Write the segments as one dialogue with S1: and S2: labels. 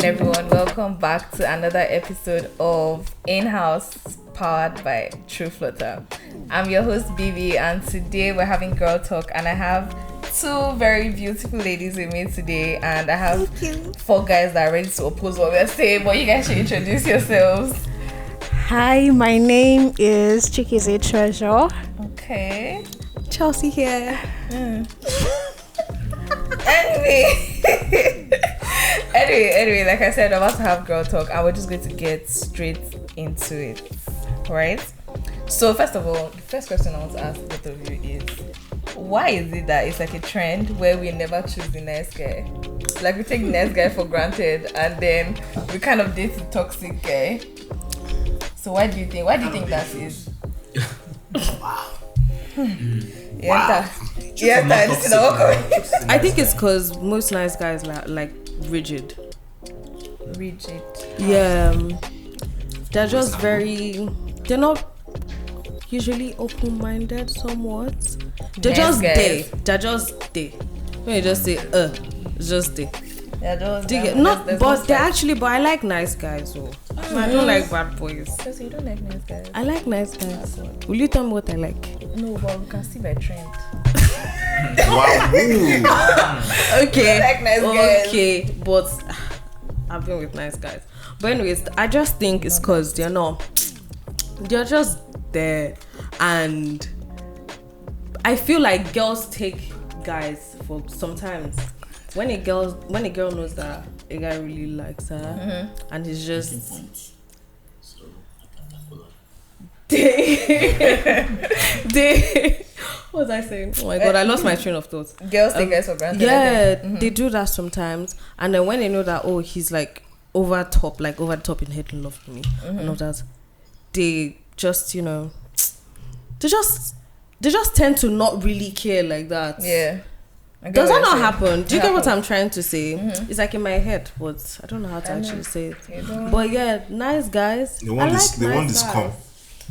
S1: morning, everyone. Welcome back to another episode of inHOUSE, powered by Trueflutter. I'm your host, Bibi, and today we're having girl talk, and I have two very beautiful ladies with me today, and I have four guys that are ready to oppose what we're saying, but you guys should introduce yourselves.
S2: Hi, my name is Chiki's Treasure.
S1: Okay.
S2: Chelsea here.
S1: Anyway, like I said, I'm about to have girl talk, and we're just going to get straight into it, right? So first of all, the first question I want to ask both of you is, why is it that it's like a trend where we never choose the nice guy? Like, we take the nice guy for granted, and then we kind of date the toxic guy. So why do you think that is?
S3: Wow.
S1: Yeah,
S4: I think it's because most nice guys are like rigid. Yeah, they're just they're not usually open-minded somewhat. They're just they. They're just they. When you just say just they. But I like nice guys. So I don't like bad boys.
S1: Because you don't like nice guys.
S4: I like nice guys. Will you tell me what I like?
S1: No, but we can see by trend.
S3: Wow.
S4: Okay.
S1: Like nice guys.
S4: Okay, but I've been with nice guys. But anyways, I just think it's because they're just there, and I feel like girls take guys for sometimes when a girl knows that a guy really likes her, and he's just they what was I saying? Oh my god, I lost my train of thought.
S1: Girls take guys for granted.
S4: Yeah, they do that sometimes, and then when they know that he's like over the top in head and love with me and all that, they just they just tend to not really care like that.
S1: Yeah.
S4: Does that not happen? Do you get what I'm trying to say? It's like in my head, but I don't know how to actually say it. But yeah, nice guys.
S3: They want this come.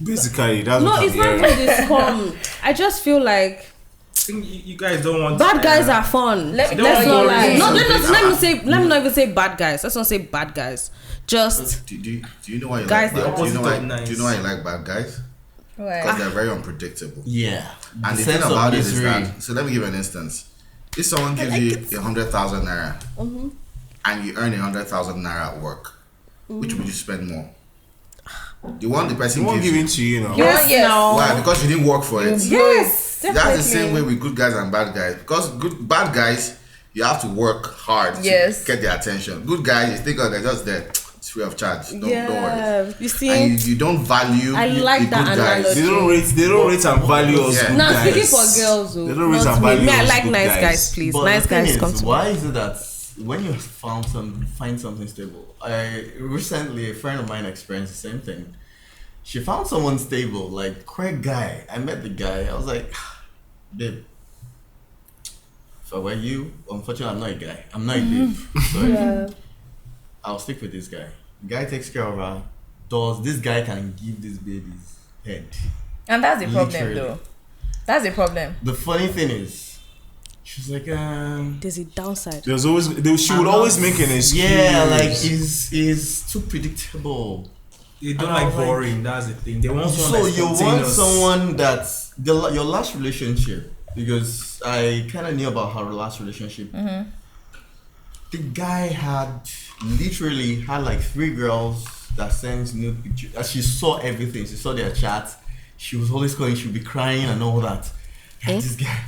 S3: Basically, that's
S4: no,
S3: what
S4: it's not really this come. I just feel like
S5: you guys don't want
S4: bad guys are fun. Let's not lie. No, let me not even say bad guys. Let's not say bad guys. Just
S3: do you know why you
S4: guys,
S3: like bad?
S5: the
S3: Do you know
S5: opposite
S3: why?
S5: of
S3: Do you know why you like bad guys?
S1: Why?
S3: Because they're very unpredictable.
S5: Yeah.
S3: And the thing about it is that, so let me give you an instance. If someone gives you 100,000 naira and you earn 100,000 naira at work, which would you spend more? The one the person
S5: won't
S3: gives
S5: give
S3: you.
S5: it to you, know.
S1: Yes.
S3: Why? Because you didn't work for it.
S4: yes, definitely.
S3: That's the same way with good guys and bad guys. Because bad guys, you have to work hard to get their attention. Good guys, you think they're just there. It's free of charge. Don't worry.
S4: You see,
S3: and you don't value
S4: I like
S3: the
S4: that
S3: good guys.
S4: analogy.
S5: They don't rate and value us.
S3: Yeah.
S5: Good
S4: now
S5: guys.
S4: speaking for girls,
S5: They don't rate
S4: not
S5: and value
S4: me. I
S5: us
S4: like
S5: good
S4: nice
S5: guys.
S4: guys, please.
S6: But
S4: Nice
S6: the thing
S4: guys
S6: is,
S4: come to me.
S6: why is it that when you find something stable? Recently a friend of mine experienced the same thing. She found someone stable, like correct guy. I met the guy. I was like, babe, if I were you, unfortunately I'm not a guy. I'm not a babe. So I'll stick with this guy. The guy takes care of her. This guy can give this baby's head.
S1: And that's the problem,
S6: Literally.
S1: though. That's the problem.
S6: The funny thing is, she's like,
S4: There's a downside.
S5: She would always make an excuse.
S6: yeah, like he's too predictable.
S5: They don't
S6: And I
S5: like
S6: was like-
S5: boring. That's the thing. They want
S6: So
S5: someone that's
S6: you want
S5: spontaneous.
S6: someone that's your last relationship, because I kind of knew about her last relationship. The guy literally had like 3 girls that sent nude pictures. She saw everything. She saw their chat. She was always calling. She would be crying and all that. And this guy.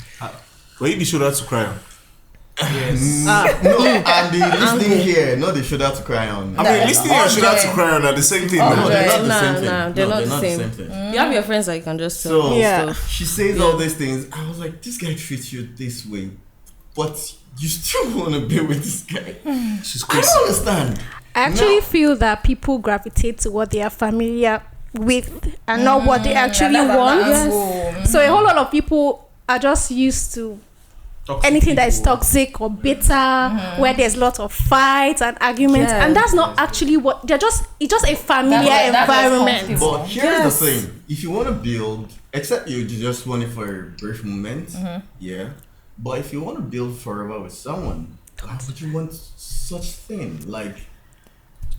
S5: But you be sure that to cry on. Yes.
S6: No, and the listening here, not the shoulder to cry on.
S5: I mean, listening and should have to cry on are the same thing.
S6: No,
S5: now.
S6: they're not the
S4: Nah,
S6: same thing.
S4: nah, they're not the same.
S6: thing.
S4: You have your friends that you can just tell
S6: So
S4: stuff.
S6: she says all these things. I was like, this guy treats you this way, but you still want to be with this guy.
S5: She's
S6: I
S5: crazy.
S6: don't understand.
S2: I actually feel that people gravitate to what they are familiar with and not what they actually want. So a whole lot of people are just used to
S5: Toxic
S2: anything that is
S5: people.
S2: toxic or bitter, where there's lots of fights and arguments, and that's not actually what they're just. It's just a familiar
S1: That's
S2: environment.
S1: comfortable.
S6: But here's the thing: if you want to build, except you just want it for a brief moment, yeah. But if you want to build forever with someone, why would you want such thing? Like,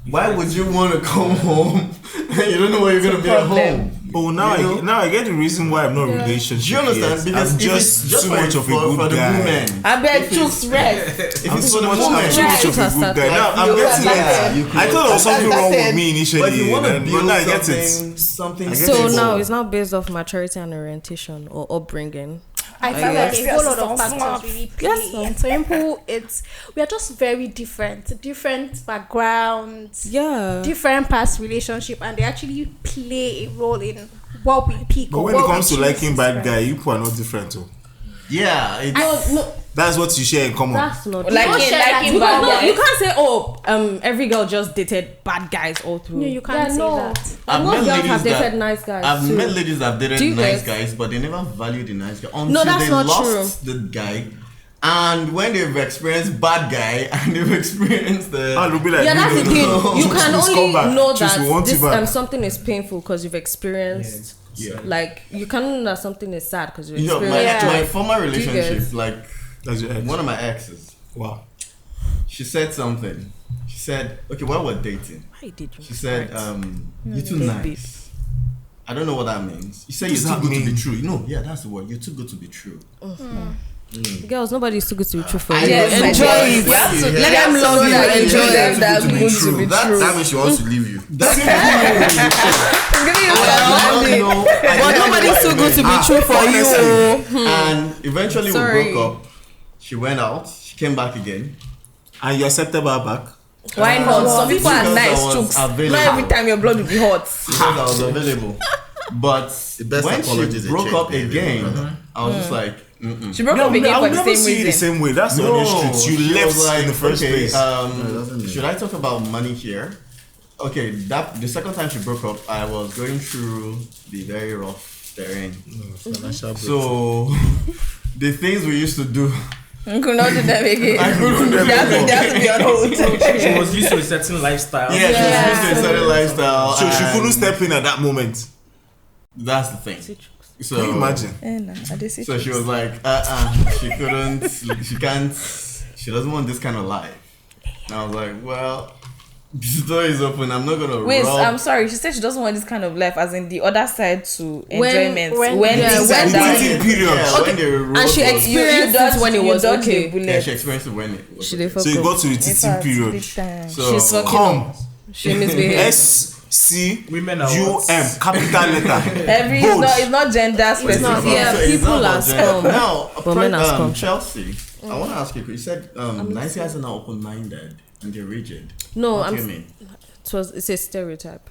S6: Why would you want to come home and you don't know where you're going to be at home?
S5: Oh, now I get the reason why I'm not in a relationship.
S6: Do you understand?
S5: Yet.
S6: Because
S5: I'm just too much of a good guy.
S1: I bet Chooks rest.
S6: If it's for the
S5: I'm
S6: moment,
S5: too much of a good guy. Now I'm getting it. I thought there was something wrong with me initially,
S6: but you want to
S5: but
S6: build
S5: now I get it.
S6: something.
S4: So now it's not based off maturity and orientation or upbringing.
S2: I feel like a whole lot of
S1: Yes.
S2: factors really play. And so simple, we are just very different backgrounds, different past relationship, and they actually play a role in what we pick.
S5: But when it comes to liking bad guy, you people are not different too.
S6: Yeah,
S4: No,
S5: That's what you share in common.
S4: that's not true.
S1: Liking
S4: Because
S1: bad guys.
S4: you can't say every girl just dated bad guys all through.
S2: No, you can't say that.
S6: I've
S4: Most
S6: met
S4: girls have
S6: ladies
S4: dated nice guys
S6: I've
S4: too.
S6: met ladies that have
S4: Do
S6: dated
S4: you
S6: nice
S4: guys?
S6: guys, but they never valued the nice guy until
S4: No, that's
S6: they
S4: not
S6: lost the guy. And when they've experienced bad guy and they've experienced the
S5: I'll be like,
S4: Yeah, that's the thing. You
S5: Choose
S4: can
S5: this
S4: only
S5: comeback.
S4: know
S5: Choose we want
S4: that
S5: you back.
S4: this something is painful because you've experienced.
S6: Yeah.
S4: Like you can know that something is sad because you've
S6: You know,
S4: experienced.
S6: my former
S4: you get-
S6: relationship, like
S5: That's your ex.
S6: one of my exes,
S5: Wow.
S6: she said something. She said, okay, while we're dating,
S4: Why did you?
S6: she said, you're too
S4: baby.
S6: nice. I don't know what that means. You say
S5: What
S6: you're
S5: does
S6: too
S5: that
S6: good to
S5: mean?
S6: be true. No, yeah, that's the word. You're too good to be true.
S4: Girls, nobody is too good to be true for
S6: I
S4: you.
S1: Yes,
S6: know,
S1: enjoy
S6: but
S1: it.
S6: when
S1: Let
S6: you
S1: them
S6: hear
S1: love you
S6: something
S1: and
S6: like
S1: enjoy
S6: you're
S1: them.
S6: too
S1: That's
S6: good to be
S1: good to
S6: true,
S1: be true.
S3: That means she wants to leave you.
S6: That's
S1: Giving you
S6: I
S1: that.
S6: don't know.
S4: But nobody's too good to be true for you.
S6: And eventually
S4: Sorry.
S6: we broke up. She went out. She came back again.
S5: And you accepted her back?
S1: Why not? Some people are
S6: Because I
S1: nice,
S6: was
S1: Chooks.
S6: available.
S1: Not every time your blood will be hot.
S6: Because I was available. But
S3: The best
S6: when
S3: apology
S6: she
S3: is a
S6: broke
S3: check,
S6: up
S3: baby.
S6: again, I was just like,
S1: She broke up again
S5: I
S1: for
S5: will
S1: the
S5: never
S1: same
S5: see you the
S1: reason.
S5: same way. That's the honest truth. You
S6: she
S5: left
S6: was like,
S5: in the first
S6: okay,
S5: place.
S3: it doesn't mean-
S6: should I talk about money here? Okay, the second time she broke up, I was going through the very rough terrain. So the things we used to do,
S1: You could not do them again.
S6: I couldn't do them
S1: They
S6: anymore.
S1: have to be on hold.
S7: She was used to a certain lifestyle.
S6: Yeah, she was used to a certain lifestyle.
S5: So she
S6: and
S5: couldn't step in at that moment.
S6: That's the thing. So
S5: Can you imagine?
S6: So she was like, she couldn't, she can't, she doesn't want this kind of life. And I was like, well, the door is open. I'm not gonna
S1: Wait,
S6: rub.
S1: I'm sorry. She said she doesn't want this kind of life, as in the other side to enjoyment.
S2: when-
S1: When
S2: yeah,
S1: things
S2: when
S1: are
S5: the
S1: down.
S5: waiting period.
S6: Yeah, when the road
S4: And she
S6: was-
S4: experienced it when it was
S1: dodged
S4: okay.
S1: the bullet.
S6: Yeah, she experienced it when it was.
S4: She
S6: okay.
S4: did fuck
S5: So you
S4: up.
S5: got to the
S1: In
S5: teaching
S1: fact,
S5: period.
S1: big time.
S6: So-
S1: She's fucking
S5: Come.
S4: She misbehaved.
S7: Women are
S5: S-C-U-M, capital letter.
S1: every
S5: Bold.
S1: it's not gender specific.
S4: not, yeah.
S6: So it's
S4: people
S6: not
S4: are
S6: about gender.
S4: scum.
S6: Now,
S4: But men are scum.
S6: Chelsea, I want to ask you. You said nice guys are not open-minded and they're rigid.
S4: No,
S6: What do you mean?
S4: it's a stereotype.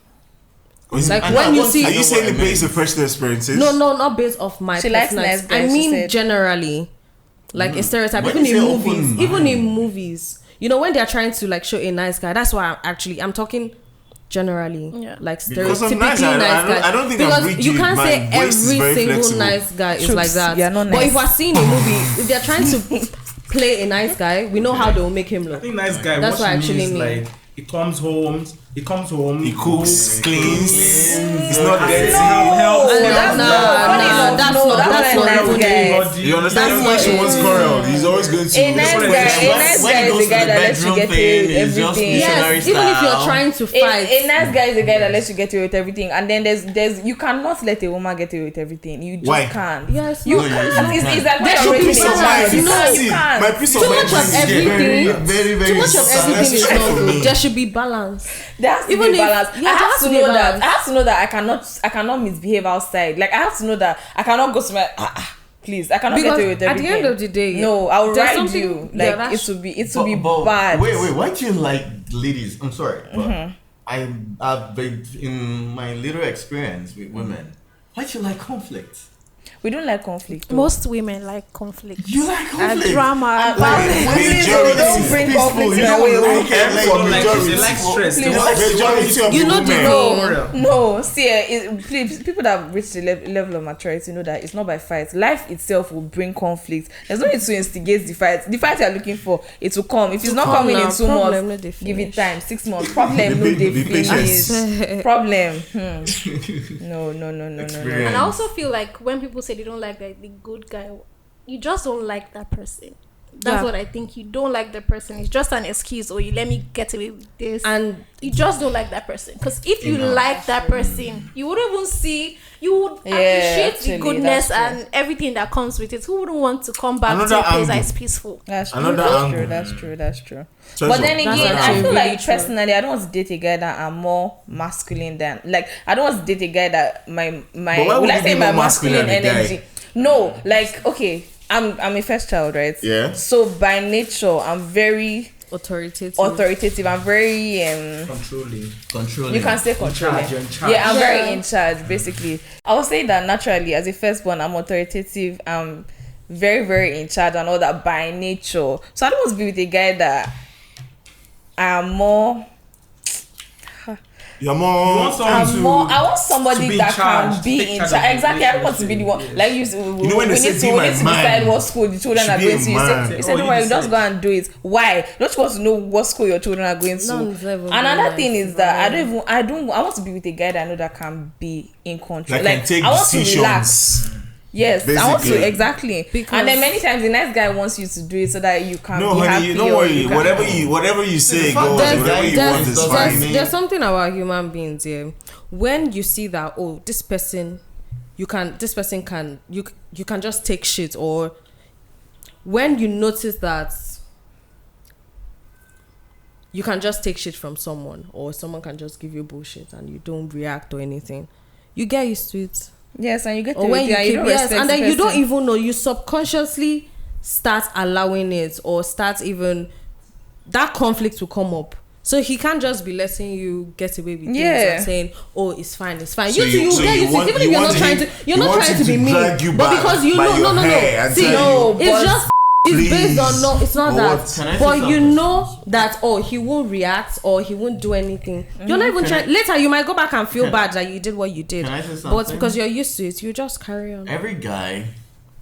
S6: And
S4: Like when
S6: I
S4: you
S6: want
S4: see,
S6: to
S5: Are you
S6: know
S5: saying
S6: what
S5: it
S6: I
S5: based on
S6: mean.
S5: personal experiences?
S4: no, not based off my
S1: She likes
S4: personality.
S1: nice guys,
S4: I
S1: she
S4: mean
S1: said.
S4: generally, like a stereotype.
S6: When
S4: Even
S6: you
S4: in
S6: say
S4: movies,
S6: open
S4: even in
S6: mind.
S4: movies, you know, when they're trying to like show a nice guy, that's why I'm talking generally,
S2: Yeah.
S4: like
S5: Because I'm
S4: stereotypically
S5: nice,
S4: nice
S5: I don't-
S4: guy.
S5: I don't think I'm
S4: because
S5: rigid.
S4: you can't
S5: My
S4: say
S5: voice is
S4: every
S5: very
S4: single
S5: flexible.
S4: nice guy is
S1: Troops,
S4: like that.
S1: you're not
S4: But if
S1: nice.
S4: we're seeing a movie, if they're trying to play a nice guy, we know how they will make him
S7: I
S4: look.
S7: think nice guy.
S4: That's
S7: what
S4: what I
S7: she
S4: actually
S7: means,
S4: mean.
S7: like he comes home. He
S5: cooks, cleans, it's not dirty.
S7: Help.
S1: That's not nice guy.
S5: You understand? Even when she wants quarrel, he's always going to.
S1: A nice
S6: When
S1: guy
S6: he goes
S1: is a guy
S6: to the
S1: that lets you
S6: bedroom
S1: get away
S6: thing,
S1: with
S6: it's just
S1: everything.
S6: missionary
S4: Yes, even if you're
S6: style.
S4: trying to fight,
S1: A nice guy is a guy that lets you get away with everything, and then there's you cannot let a woman get away with everything. You just
S5: Why?
S1: can't.
S4: yes,
S1: You
S6: No,
S1: can't.
S6: you
S1: It's like
S4: There
S1: when
S4: should
S1: you're
S4: be
S1: raping a
S4: balance.
S1: child. You
S4: No,
S1: can't.
S5: See,
S1: You can't.
S5: my peace of
S4: too
S5: mind
S4: much of
S5: is
S4: everything.
S6: Very, very
S4: too much of everything is
S5: stressful
S4: not
S5: for me.
S4: good. There should be balance.
S1: There has to
S4: Even
S1: be
S4: if-
S1: balance.
S4: yeah,
S1: I
S4: there
S1: have
S4: has
S1: to
S4: to be
S1: know
S4: balance.
S1: that. I have to know that I cannot misbehave outside. Like I have to know that I cannot go to my please. I cannot
S4: Because
S1: get away with
S4: at
S1: everything.
S4: the end of the day,
S1: no, I'll
S4: there's
S1: ride
S4: something-
S1: you.
S4: yeah,
S1: Like
S4: that's-
S1: it will be bad.
S6: Wait, why do you like ladies? I'm sorry, but I've been in my little experience with women. Why do you like conflict?
S1: We don't like conflict. though.
S2: Most women like conflict.
S6: You like
S2: And
S6: conflict?
S2: drama.
S1: Please don't bring conflict
S6: You
S1: my
S6: don't
S1: way.
S6: like it, like,
S5: For
S7: They like stress. They
S1: Please.
S7: want
S5: majority of
S4: You
S5: the
S4: know the
S5: women.
S4: role.
S1: No, see, please, people that have reached the level of maturity know that it's not by fight. Life itself will bring conflict. There's no need to instigate the fight. The fight you're looking for, it will come. If it's not coming in 2
S4: Problem, no
S1: months,
S4: dey
S1: give it
S4: finish.
S1: time. 6 months. Problem, no,
S5: Be
S1: they
S5: patient.
S1: finish. Problem. No.
S6: Experience.
S2: And I also feel like when people say they don't like the good guy, you just don't like that person. That's what I think. You don't like the person. It's just an excuse, or you let me get away with this.
S4: And
S2: you just don't like that person. Because if you like that person, you would even see, you would appreciate the goodness and everything that comes with it. Who wouldn't want to come back to a place that is peaceful?
S1: That's true. That's true. But then again, I feel like personally, I don't want to date a guy that I'm more masculine than. Like, I don't want to date a guy that my will I say my masculine energy? No, like, okay. I'm a first child, right?
S5: Yeah.
S1: So by nature, I'm very authoritative. I'm very
S6: controlling.
S1: You can say controlling.
S7: In charge.
S1: Yeah, I'm very in charge. Basically, I would say that naturally, as a firstborn, I'm authoritative. I'm very, very in charge and all that by nature. So I don't want to be with a guy that I'm more.
S5: You're more.
S1: I want somebody that can be in charge. Exactly. I don't want to be the one. Like you know, when we need to decide what school the children are going to. You say, don't worry, just go and do it. Why? Don't you want to know what school your children are going to? Another thing is that I want to be with a guy that I know that can be in control.
S5: Like
S1: I want to relax. Yes, basically. I want to exactly. Because and then many times the nice guy wants you to do it so that you can be happy.
S5: No, don't worry. Whatever you say goes. Whatever you want is fine.
S4: There's something about human beings here. When you see that, oh, this person can just take shit, or when you notice that you can just take shit from someone, or someone can just give you bullshit and you don't react or anything, you get used to it.
S1: Yes, and you get to
S4: when and then you don't even know, you subconsciously start allowing it, or start even that conflict will come up. So he can't just be letting you get away with things and saying, "Oh, it's fine."
S5: So
S4: you get used to it, even if you're not trying to be mean, but because you know, no. See, it's just. It's based on it's not that. But you know that he won't react or he won't do anything. You're not even trying. Later, you might go back and feel bad that you did what you did. But because you're used to it, you just carry on.
S6: Every guy,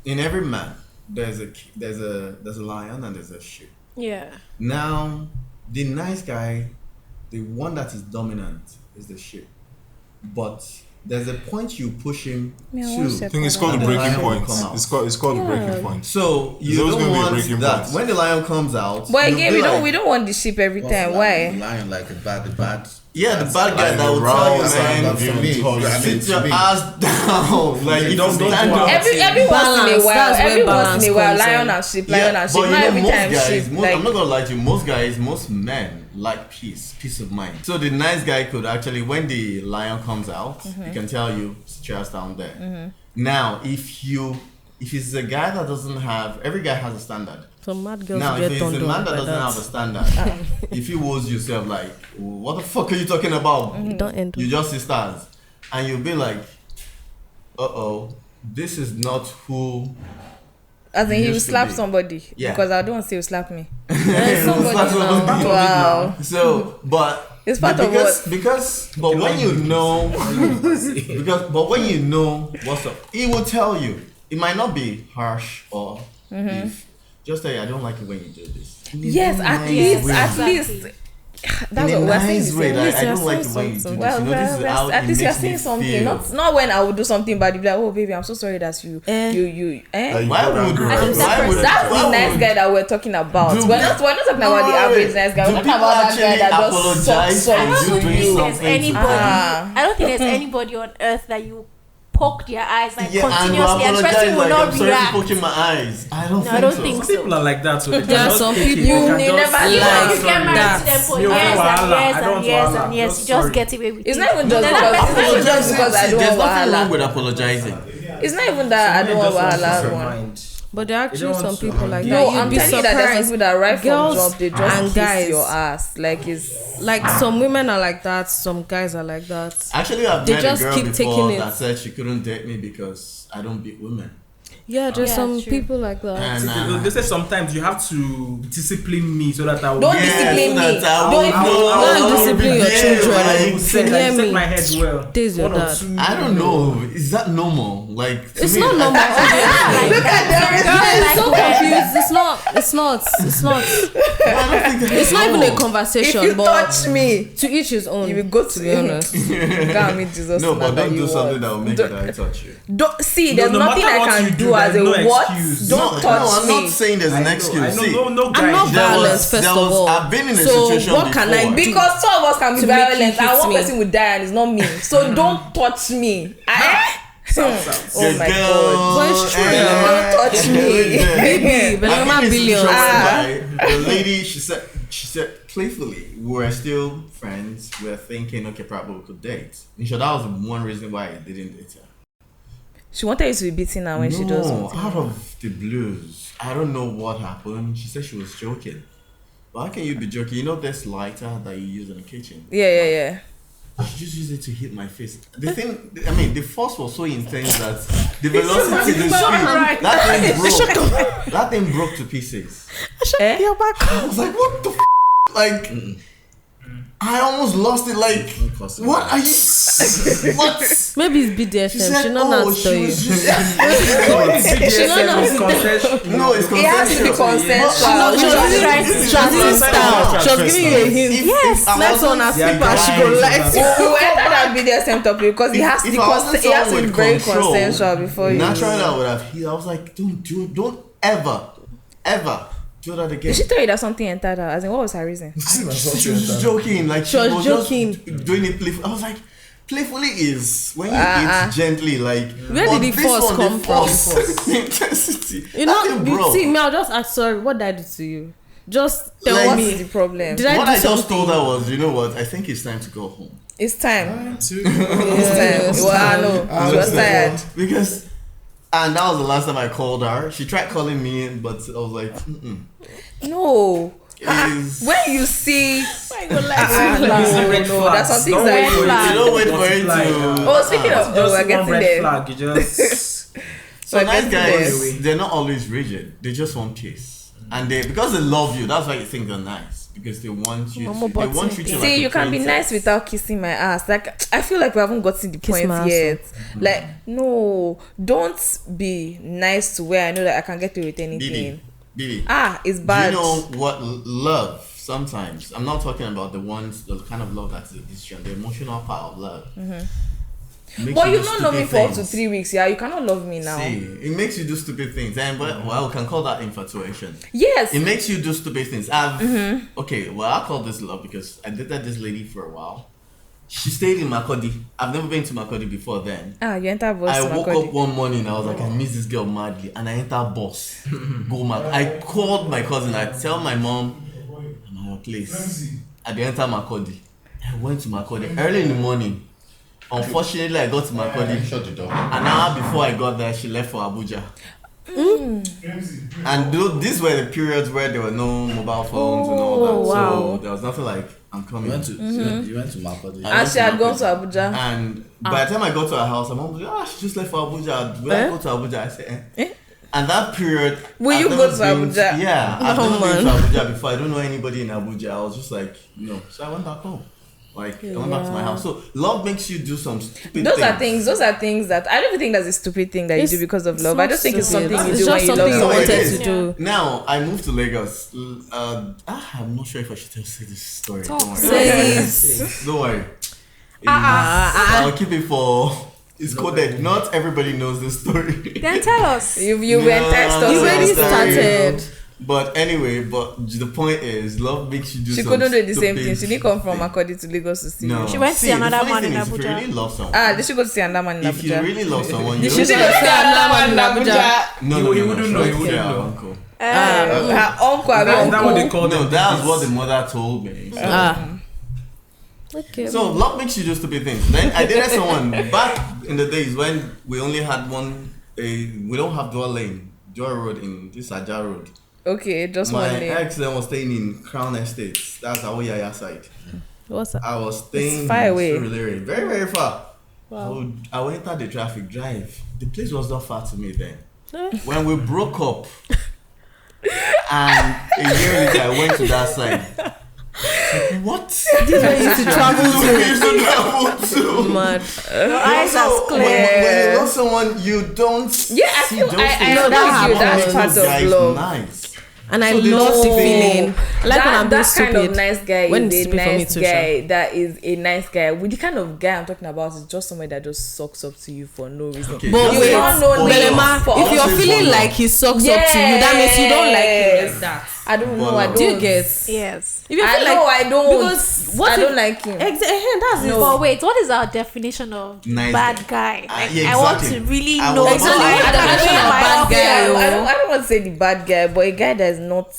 S6: in every man, there's a lion and there's a sheep.
S2: Yeah.
S6: Now, the nice guy, the one that is dominant, is the sheep. But there's a point you push him to.
S5: I think it's called the breaking point. It's called the breaking point.
S6: So you don't want that point. When the lion comes out.
S1: But again, we don't want the sheep every time. Why?
S3: The lion, like the bad.
S6: Yeah, the bad guy that will tell you, man, sit your ass down. Like you don't stand up.
S1: Every once in a while, lion and sheep, Not every time sheep.
S6: I'm not gonna lie to you. Most men like peace of mind. So the nice guy could actually, when the lion comes out, he can tell you, sit your ass down there. Now, if it's a guy that doesn't have, every guy has a standard.
S4: Some mad girls
S6: now,
S4: get
S6: if it's a man that doesn't have a standard, if you woes yourself like, what the fuck are you talking about? You just see stars. And you'll be like, this is not who.
S1: As in, he will slap somebody. Yeah. Because I don't want to say you slap me.
S6: Somebody.
S1: Wow.
S6: So, but
S1: it's part of what?
S6: But when you know, but when you know what's up, he will tell you. It might not be harsh or if just say I don't like it when you do this.
S1: Yes, at least. That's what we're saying.
S6: I don't like the way you do this.
S1: Well, at least you're saying something. Not when I would do something bad, you'd be like, oh baby, I'm so sorry that you.
S6: Why would
S1: that's the nice guy that we're talking about. We're not talking about the average nice guy. We're talking about that guy that just sucks on you.
S2: I don't think there's anybody on earth that you poke their eyes like continuously and the person will not react.
S6: Poking my eyes. I don't think so.
S7: Some people are like that. So
S4: there are some people
S2: you get married to them for years and years. You just get away with it.
S1: It's not even just because I don't want wahala.
S6: There's nothing wrong with apologizing.
S1: It's not even that I don't want wahala.
S4: But there are actually some people like that.
S1: No, I'm telling you that there's some people that right from job, they just kiss your ass. Like it's
S4: like some women are like that, some guys are like that.
S6: Actually, I've met a girl before that said she couldn't date me because I don't beat women.
S4: Yeah, there's some people like that.
S7: And, they say sometimes you have to discipline me so that I will.
S1: Don't discipline me.
S4: Don't discipline your children.
S7: Set my head well.
S4: This your dad.
S6: I don't know. Is that normal? Like
S4: it's not normal. Look at them. I'm so confused. it's not. It's not.
S6: I don't think
S4: It's not even a conversation.
S1: If you
S4: but
S1: touch me,
S4: to each his own.
S1: you will go to
S4: be honest.
S1: God, meet Jesus.
S6: No, but
S1: now that
S6: don't
S1: you
S6: do something
S1: want.
S6: that will make
S1: Don't-
S6: it I touch you.
S1: Don't see. There's
S7: no
S1: nothing
S7: matter
S1: I
S7: what
S1: can
S7: you
S1: do
S7: do,
S1: as a
S7: there's no
S1: what.
S7: excuse.
S1: Don't touch
S6: No, I'm
S1: me.
S6: not saying there's an excuse.
S7: I
S6: See,
S7: know, no guy.
S4: I'm not
S6: there
S4: violent,
S6: was-
S4: first
S6: there
S4: of
S6: was-
S4: all.
S6: I've been in a
S4: So
S6: situation
S4: what can I
S6: before.
S4: do?
S1: Because two of us can be
S4: To make you
S1: violent, and
S4: hit
S1: one
S4: me.
S1: person will die, and it's not me. So don't touch me. Oh my God.
S4: But it's true.
S1: Don't touch me.
S4: Baby, but I'm
S6: I've
S4: not
S6: been in a
S4: billions.
S6: situation whereby the lady, she said playfully, we were still friends. We were thinking, okay, probably we could date. And so that was one reason why I didn't date her.
S1: She wanted you to be beating her when she does something.
S6: Out of the blues, I don't know what happened. She said she was joking. But how can you be joking? You know this lighter that you use in the kitchen?
S1: Yeah.
S6: She just used it to hit my face. The thing, I mean, the force was so intense that the velocity, the speed, that thing broke to pieces. I was like, what the f-? Like, I almost lost it. Like, what are you? What?
S4: Maybe it's BDSM. She not know how to tell you.
S6: No, it's
S1: It has to be
S6: consensual.
S1: consensual.
S4: She was using style. She was giving you a hint.
S6: Yes,
S4: Next one, I sleep and she go like.
S1: We will enter that BDSM topic because it has to be it has to be very consensual before you.
S6: Naturally, I would have hit. I was like, don't do it. Don't ever do that again.
S1: Did she tell you that something entered her? As in, what was her reason?
S6: She was just joking. Like,
S4: She was joking.
S6: just doing it playfully. I was like, playfully is when you eat gently. Like,
S4: Where
S6: but
S4: did the
S6: this
S4: force
S6: one,
S4: come
S6: the
S4: from?
S6: force, the intensity.
S4: You
S6: That
S4: know,
S6: thing
S4: you
S6: broke.
S4: see, me, I'll just ask, sorry, what did I do to you? Just tell
S6: Like,
S1: What's
S4: me.
S1: the problem?
S4: Did I
S6: What
S4: do
S6: I just
S4: something?
S6: told her was, you know what? I think it's time to go home.
S1: It's time.
S5: Too.
S1: It's time. Well, I know. She was tired.
S6: Because, and that was the last time I called her. She tried calling me, but I was like,
S1: No.
S6: Is-
S1: When you see,
S7: It's a red
S1: no,
S7: flag.
S1: that's something
S7: Don't
S1: that-
S7: wait for it
S6: you don't wait for it
S7: multiply.
S6: to.
S1: oh, speaking of,
S7: Just
S1: we're
S7: one
S1: getting
S7: red
S1: there.
S7: flag. You just
S6: So
S1: We're
S6: nice
S1: getting
S6: guys,
S7: there.
S6: they're not always rigid. They just want peace, and because they love you, that's why you think they're nice, because they want you.
S4: Mama
S6: They want you to.
S1: See,
S6: like a
S1: you can be
S6: princess.
S1: nice without kissing my ass. Like, I feel like we haven't gotten the
S4: Kiss
S1: point
S4: my ass,
S1: yet. Like, no, don't be nice to where I know that I can get away with anything.
S6: Bibi,
S1: It's
S6: do
S1: bad.
S6: you know what love? Sometimes I'm not talking about the kind of love that's a decision, the emotional part of love.
S1: But you don't know me for up to 3 weeks, yeah? You cannot love me now.
S6: See, it makes you do stupid things, and well, we can call that infatuation.
S1: Yes.
S6: It makes you do stupid things. Okay, well, I call this love because I dated this lady for a while. She stayed in Makodi. I've never been to Makodi before then.
S1: You enter bus
S6: I
S1: to
S6: woke
S1: Makodi.
S6: up one morning, I was like, I miss this girl madly, and I entered bus. Go Makodi. I called my cousin. I tell my mom, I'm at her place. I didn't enter Makodi. I went to Makodi early in the morning. Unfortunately, I got to Makodi.
S3: Shut the door.
S6: An hour before I got there, she left for Abuja. And these were the periods where there were no mobile phones and all that.
S1: wow.
S6: So there was nothing like, I'm coming.
S3: You went to Makodi.
S1: And she had gone to Abuja.
S6: And by the time I got to her house, my mom was like, she just left for Abuja. Will I go to Abuja? I said, And that period.
S1: Will
S6: I've
S1: you
S6: never
S1: go to
S6: been
S1: Abuja?
S6: Yeah. I've
S4: No,
S6: never been
S4: man.
S6: to Abuja before. I don't know anybody in Abuja. I was just like, no. So I went back home. Like, I went back to my house. So love makes you do some stupid
S1: Those are things that I don't even think that's a stupid thing that you
S4: It's-
S1: do because of
S4: it's
S1: love. I
S4: not
S1: just think it's
S4: stupid.
S1: something you
S4: It's
S1: do when
S4: just
S1: you
S4: something
S1: love
S4: you
S1: someone.
S4: wanted to do.
S6: Now, I moved to Lagos. I'm not sure if I should say this story. Don't worry.
S4: Says.
S6: Don't worry. I'll keep it for. It's coded. Not everybody knows this story.
S2: Then tell us.
S1: You entered stuff.
S4: You already
S6: Sorry.
S4: started.
S6: But anyway, the point is, love makes you do.
S1: She
S6: some
S1: couldn't do the same
S6: stupid
S1: thing. She didn't come from
S6: thing.
S1: Makodi to Lagos to see
S6: No.
S1: you.
S2: She went to see another
S6: the funny
S2: man in
S6: thing is, if you
S2: Abuja.
S6: really love someone,
S1: Did she go to see another man in
S6: if you
S1: Abuja?
S6: really love someone, you
S1: She
S6: don't.
S1: did go to see another man in Abuja.
S6: No,
S7: He wouldn't know, he wouldn't
S6: Yeah,
S7: know.
S6: uncle.
S1: Her uncle,
S7: That what they
S1: uncle.
S7: call
S6: No,
S7: them.
S6: that's what the mother told me.
S4: Okay.
S6: So love makes you do stupid things. Then I dated someone back in the days when we only had we don't have dual road in this Ajah road.
S1: Okay, just
S6: My
S1: one name.
S6: ex then was staying in Crown Estates. That's Awoyaya side.
S4: What's that?
S6: I was staying
S1: It's far away.
S6: in Surulere, very, very far. Wow. I went out the traffic drive. The place was not far to me then. When we broke up, and a year later I went to that side. Like, what?
S4: This one used to travel
S6: We used to travel to.
S4: mad.
S2: Your eyes are
S6: Also,
S2: clear.
S6: when you love someone, you don't.
S1: Yeah, I
S6: see
S1: feel
S6: those
S1: I
S6: things.
S1: know
S4: that
S1: that's you.
S4: happens.
S1: That's part
S6: This
S1: of
S6: guy's
S1: love.
S6: nice.
S4: And I
S6: So they
S4: love
S6: don't
S4: the
S6: think-
S4: feeling. Like when I'm being
S1: that kind
S4: stupid.
S1: of nice guy
S4: When
S1: is
S4: it's
S1: a
S4: stupid for me
S1: nice
S4: too,
S1: guy. That is a nice guy. With the kind of guy I'm talking about is just somebody that just sucks up to you for no reason.
S6: Okay,
S4: But
S6: just
S4: wait,
S6: say
S1: don't know
S6: bonus.
S1: Belema,
S4: Belema, if
S6: Just
S4: you're
S6: say
S4: feeling
S6: bonus.
S4: like he sucks up to you, that means you don't like him like that.
S1: I don't know. I
S6: Bonus.
S1: don't.
S4: Do you get?
S2: Yes.
S4: If you
S1: I
S4: feel
S1: know.
S4: like
S1: I don't.
S4: because what
S1: I
S4: if-
S1: don't like him.
S4: Exactly. That's it.
S2: But wait, what is our definition of
S6: Nice
S2: bad guy? Like,
S6: yeah,
S2: I want
S6: exactly.
S2: to really
S6: I
S2: know.
S6: was
S2: so
S6: about to
S2: I
S6: say
S2: can
S6: that.
S2: weigh
S4: Definition of
S2: my
S4: bad
S2: options.
S4: guy,
S1: I don't want to say the bad guy, but a guy that is not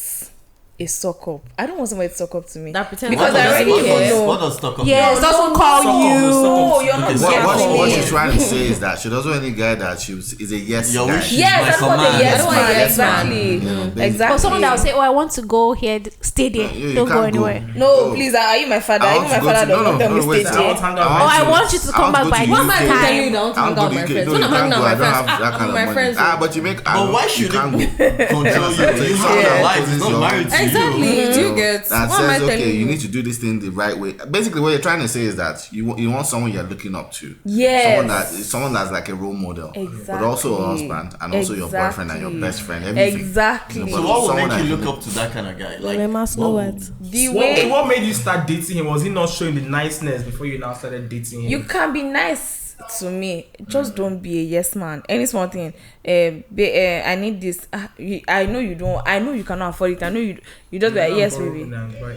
S1: a suck up. I don't want somebody to suck up to me.
S4: That pretend
S1: Because
S4: that
S1: I already
S4: doesn't care.
S1: know.
S6: What does stock up?
S2: Yes, doesn't call
S7: Suck up,
S2: you.
S1: No, you're not
S6: Okay,
S3: What,
S1: getting
S3: what
S1: me.
S3: she's trying to say is that she doesn't want any guy that is a yes
S6: Your
S3: guy.
S6: wish is
S1: Yes,
S6: my
S1: that's what
S6: command.
S1: a yes
S4: I don't want a
S1: man.
S4: yes man.
S1: Exactly.
S3: basically.
S1: Exactly.
S2: Or someone that will say, "Oh, I want to go here, stay there,
S3: You
S2: don't go
S3: can't
S2: anywhere."
S1: No,
S3: Oh.
S1: please, are you my father?
S3: I
S1: Even
S3: want
S1: my
S3: to go
S1: father
S3: to-
S1: does not tell me
S3: wait,
S1: stay
S7: I want
S1: there.
S7: to hang out
S2: Oh, I
S7: with
S2: want you to come back by
S3: to
S4: What am I
S3: UK.
S4: telling you? Don't hang out with my friends. When I'm hanging out with my friends, I'm with my friends.
S3: But you make.
S6: But why should
S3: you
S6: it
S3: can't go?
S6: control you? You have
S1: Yeah.
S6: a life. It's not married to
S4: Exactly.
S6: you.
S4: Do you get?
S3: That
S4: What am I
S3: says,
S4: telling
S3: okay,
S4: you?
S3: you need to do this thing the right way. Basically, what you're trying to say is that you want someone you're looking up to.
S1: Yes.
S3: Someone that's like a role model,
S1: Exactly.
S3: but also a husband and also your boyfriend and your
S1: Exactly.
S3: best friend. Everything.
S1: Exactly.
S6: So what would
S3: Someone
S6: make you
S3: that-
S6: look up to that kind of guy? Like,
S4: Belema, Snow White.
S1: The
S7: What,
S1: way
S7: what made you start dating him? Was he not showing the niceness before you now started dating him?
S1: you can be nice to me, just don't be a yes man. Any small thing, I need this. I know you don't. I know you cannot afford it. I know you just be like, yes, baby.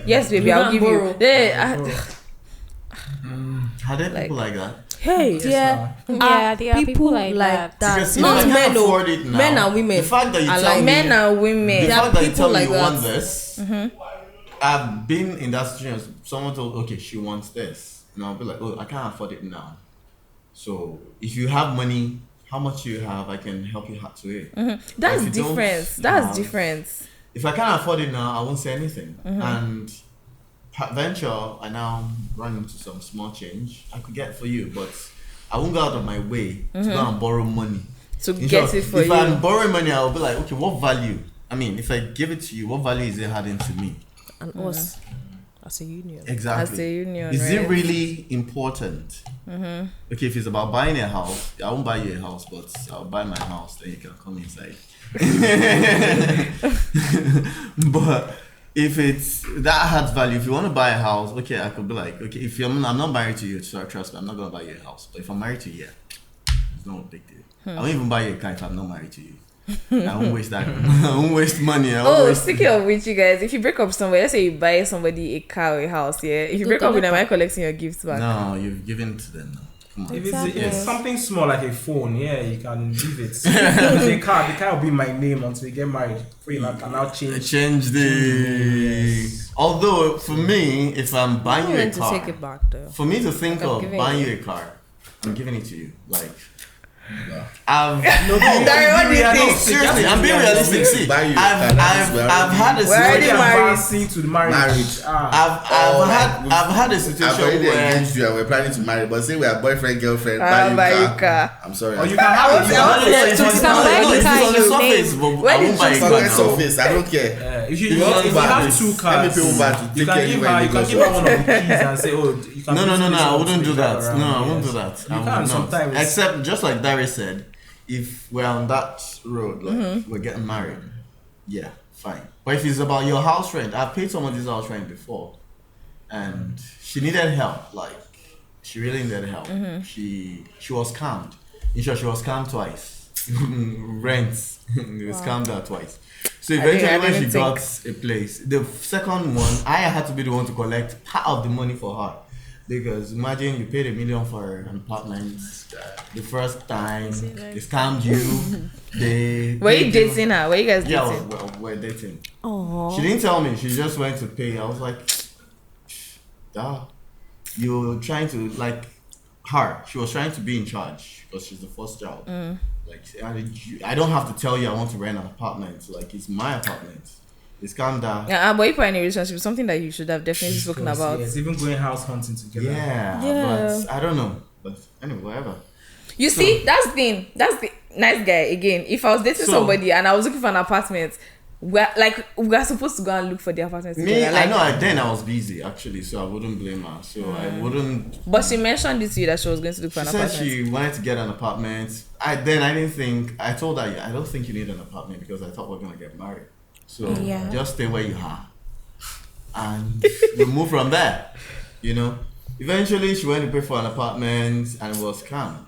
S1: Yes, baby,
S4: You
S1: I'll
S4: can't
S1: give
S4: borrow.
S1: you. Then,
S6: are there people like that?
S1: hey,
S4: Yeah,
S2: there are people like that.
S6: Because
S4: Not
S6: if you
S4: men,
S6: can't
S4: oh,
S6: afford it now,
S4: men and women
S6: The fact that you
S4: are
S6: tell
S4: like
S6: me,
S1: men and women.
S6: the
S4: There are
S6: fact that you
S4: people
S6: tell me
S4: like
S6: you want
S4: that.
S6: this, I've been in that situation. Someone told, okay, she wants this, and I'll be like, oh, I can't afford it now. So if you have money, how much you have, I can help you to it.
S1: That's
S6: If you don't
S1: different. That's
S6: have-
S1: different.
S6: If I can't afford it now, I won't say anything. And peradventure, I now run into some small change I could get for you, but I won't go out of my way to go and borrow money.
S1: To
S6: In
S1: get
S6: short,
S1: it for
S6: if
S1: you.
S6: I'm borrowing money, I'll be like, okay, what value? I mean, if I give it to you, what value is it adding to me?
S4: and us as a union.
S6: Exactly.
S1: As a union,
S6: Is
S1: right?
S6: it really important? Okay, if it's about buying a house, I won't buy you a house, but I'll buy my house, then you can come inside. But if it's that adds value, if you want to buy a house, okay, I could be like, okay, if I'm not married to you, so trust me, I'm not gonna buy you a house. But if I'm married to you, yeah, it's not a big deal. I won't even buy you a car if I'm not married to you. I won't waste that. I won't waste money. I won't
S1: Oh,
S6: waste
S1: speaking of which, you guys, if you break up with somebody, let's say you buy somebody a car or a house, yeah. If you break up with them, am I collecting your gifts back?
S6: No, you've given it to them now. Come on.
S7: If
S2: Exactly.
S7: it's something small like a phone, yeah, you can leave it. The car will be my name until we get married. Before you can now change.
S6: Change the. Although for me, if I'm buying
S4: I'm
S6: you a
S4: willing to
S6: car,
S4: take it back though.
S6: for me to think
S1: Like I'm
S6: of
S1: giving
S6: buying
S1: you.
S6: you a car, I'm giving it to you. Like, I've
S1: Dari, what do you think?
S6: seriously, I'm being realistic. See,
S3: Buy you a
S6: I've
S3: car,
S6: I've had a
S1: We're already
S6: situation.
S1: married.
S7: Advancing to the marriage.
S3: Marriage.
S6: I've had a
S3: I've
S6: situation
S3: already
S6: where
S3: engaged you and we're planning to marry, but say we are boyfriend, girlfriend,
S1: Buy
S3: buy
S1: you
S3: you
S1: car.
S3: car. I'm sorry.
S7: Or you can have it.
S6: No, it's on
S2: You can buy the
S6: it's
S2: car
S6: on
S2: in
S6: the
S2: your
S6: surface,
S2: name.
S6: but
S1: When
S6: I won't
S1: it
S6: buy a
S1: just
S6: car
S3: Forget
S6: now.
S3: surface. I don't care.
S7: If you
S3: If you want
S7: if you
S3: back,
S7: have two
S3: let me
S7: cars,
S3: pay Uber to
S7: you
S3: take
S7: can give
S3: anywhere
S7: her
S3: you
S7: you can
S3: go.
S7: give her one of the keys and say, oh, you can.
S6: No,
S7: use this
S6: I
S7: one
S6: wouldn't
S7: to
S6: do
S7: drive
S6: that.
S7: around.
S6: No, I won't
S7: Yes.
S6: do that.
S7: You
S6: I
S7: can
S6: would not.
S7: sometimes.
S6: Except just like Dari said, if we're on that road, like we're getting married, yeah, fine. But if it's about your house rent, I've paid somebody's house rent before, and she needed help. Like, she really needed help. She was scammed. In short, she was scammed twice. Rent. They were scammed her twice. So eventually, when she
S1: didn't
S6: got a place, the second one, I had to be the one to collect part of the money for her. Because imagine you paid $1 million for an apartment the first time, they scammed you. They
S1: Were you
S6: paid
S1: dating her? Were you guys
S6: Yeah,
S1: dating?
S6: we're dating.
S4: Oh,
S6: She didn't tell me. She just went to pay. I was like, "Duh, you're trying to like her. She was trying to be in charge because she's the first child. Like, I don't have to tell you I want to rent an apartment. Like, it's my apartment. It's calmed down.
S1: Yeah, but if you're in a relationship, something that you should have definitely spoken about.
S7: Yes, even going house hunting together.
S6: Yeah, but I don't know. But anyway, whatever.
S1: You see, that's the thing. That's the nice guy again. If I was dating
S6: So-
S1: somebody and I was looking for an apartment, we're supposed to go and look for the apartment
S6: Me,
S1: together. Like,
S6: I know. Then I was busy actually, so I wouldn't blame her. So I wouldn't.
S1: but she mentioned this to you that she was going to look for
S6: She
S1: an
S6: said
S1: apartment.
S6: she wanted to get an apartment. I didn't think. I told her, I don't think you need an apartment because I thought we're gonna get married. So just stay where you are. And we move from there, you know. Eventually, she went to pay for an apartment and it was calm.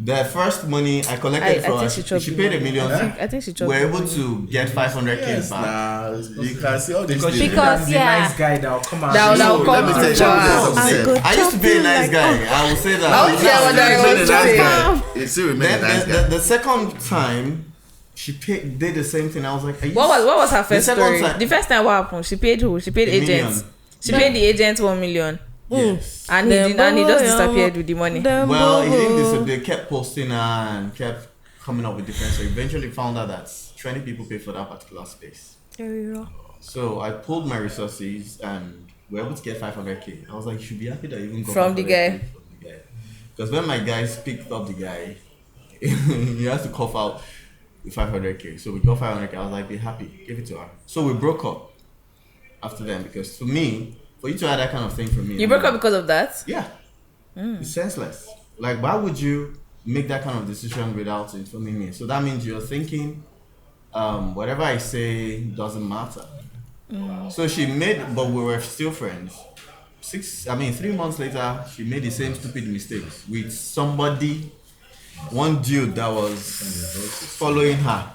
S6: The first money I collected from her, she paid $1 million.
S1: I think she chose.
S6: We're able to get 500k
S5: Yes,
S6: back.
S5: nah, you can see all these
S7: Because
S5: things.
S7: he's a nice guy that will come out.
S1: That will come
S3: Let me
S1: to
S3: tell you
S1: job.
S3: something.
S6: I used to be a nice guy. I will say that.
S1: I would say what I was saying.
S3: You still remain a nice guy.
S6: The second time, she did the same thing. I was like,
S1: What was her first
S6: second
S1: story?
S6: time-
S1: The first time what happened? She paid who? She paid
S6: $1
S1: agents.
S6: million.
S1: She paid the agent 1 million.
S6: Yes.
S1: And he just disappeared with the money.
S6: Well, he didn't disappear. They kept posting and kept coming up with different. So eventually found out that 20 people paid for that particular space. So I pulled my resources and we were able to get 500k. I was like, you should be happy that you even got
S1: From the
S6: 500K
S1: guy.
S6: from the guy. Because when my guys picked up the guy, he has to cough out the 500k. So we got 500k. I was like, be happy, give it to her. So we broke up after then because for me, for you to have that kind of thing for me,
S1: You broke up because of that?
S6: yeah, it's senseless. Like, why would you make that kind of decision without informing me? So that means you're thinking, whatever I say doesn't matter. So she made, but we were still friends. 3 months later, she made the same stupid mistakes with somebody, one dude that was following her.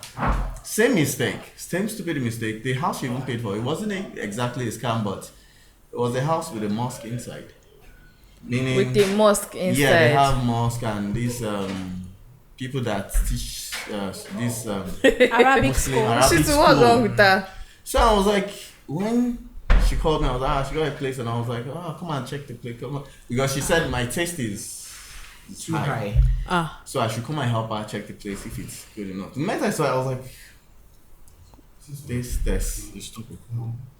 S6: Same mistake, same stupid mistake. The house she even paid for, it wasn't exactly a scam, but it was a house with a mosque inside. Meaning,
S1: With the mosque inside.
S6: yeah, they have mosque and these people that teach this
S2: Arabic
S6: Muslim
S2: school.
S6: Arabic
S1: She's what's
S6: school.
S1: wrong with her?
S6: So I was like, when she called me, I was like, she got a place, and I was like, come on, check the place, come on, because she said my taste is
S7: Too high.
S6: so I should come and help her check the place if it's good enough. The moment I saw it, I was like, this.
S3: It's stupid.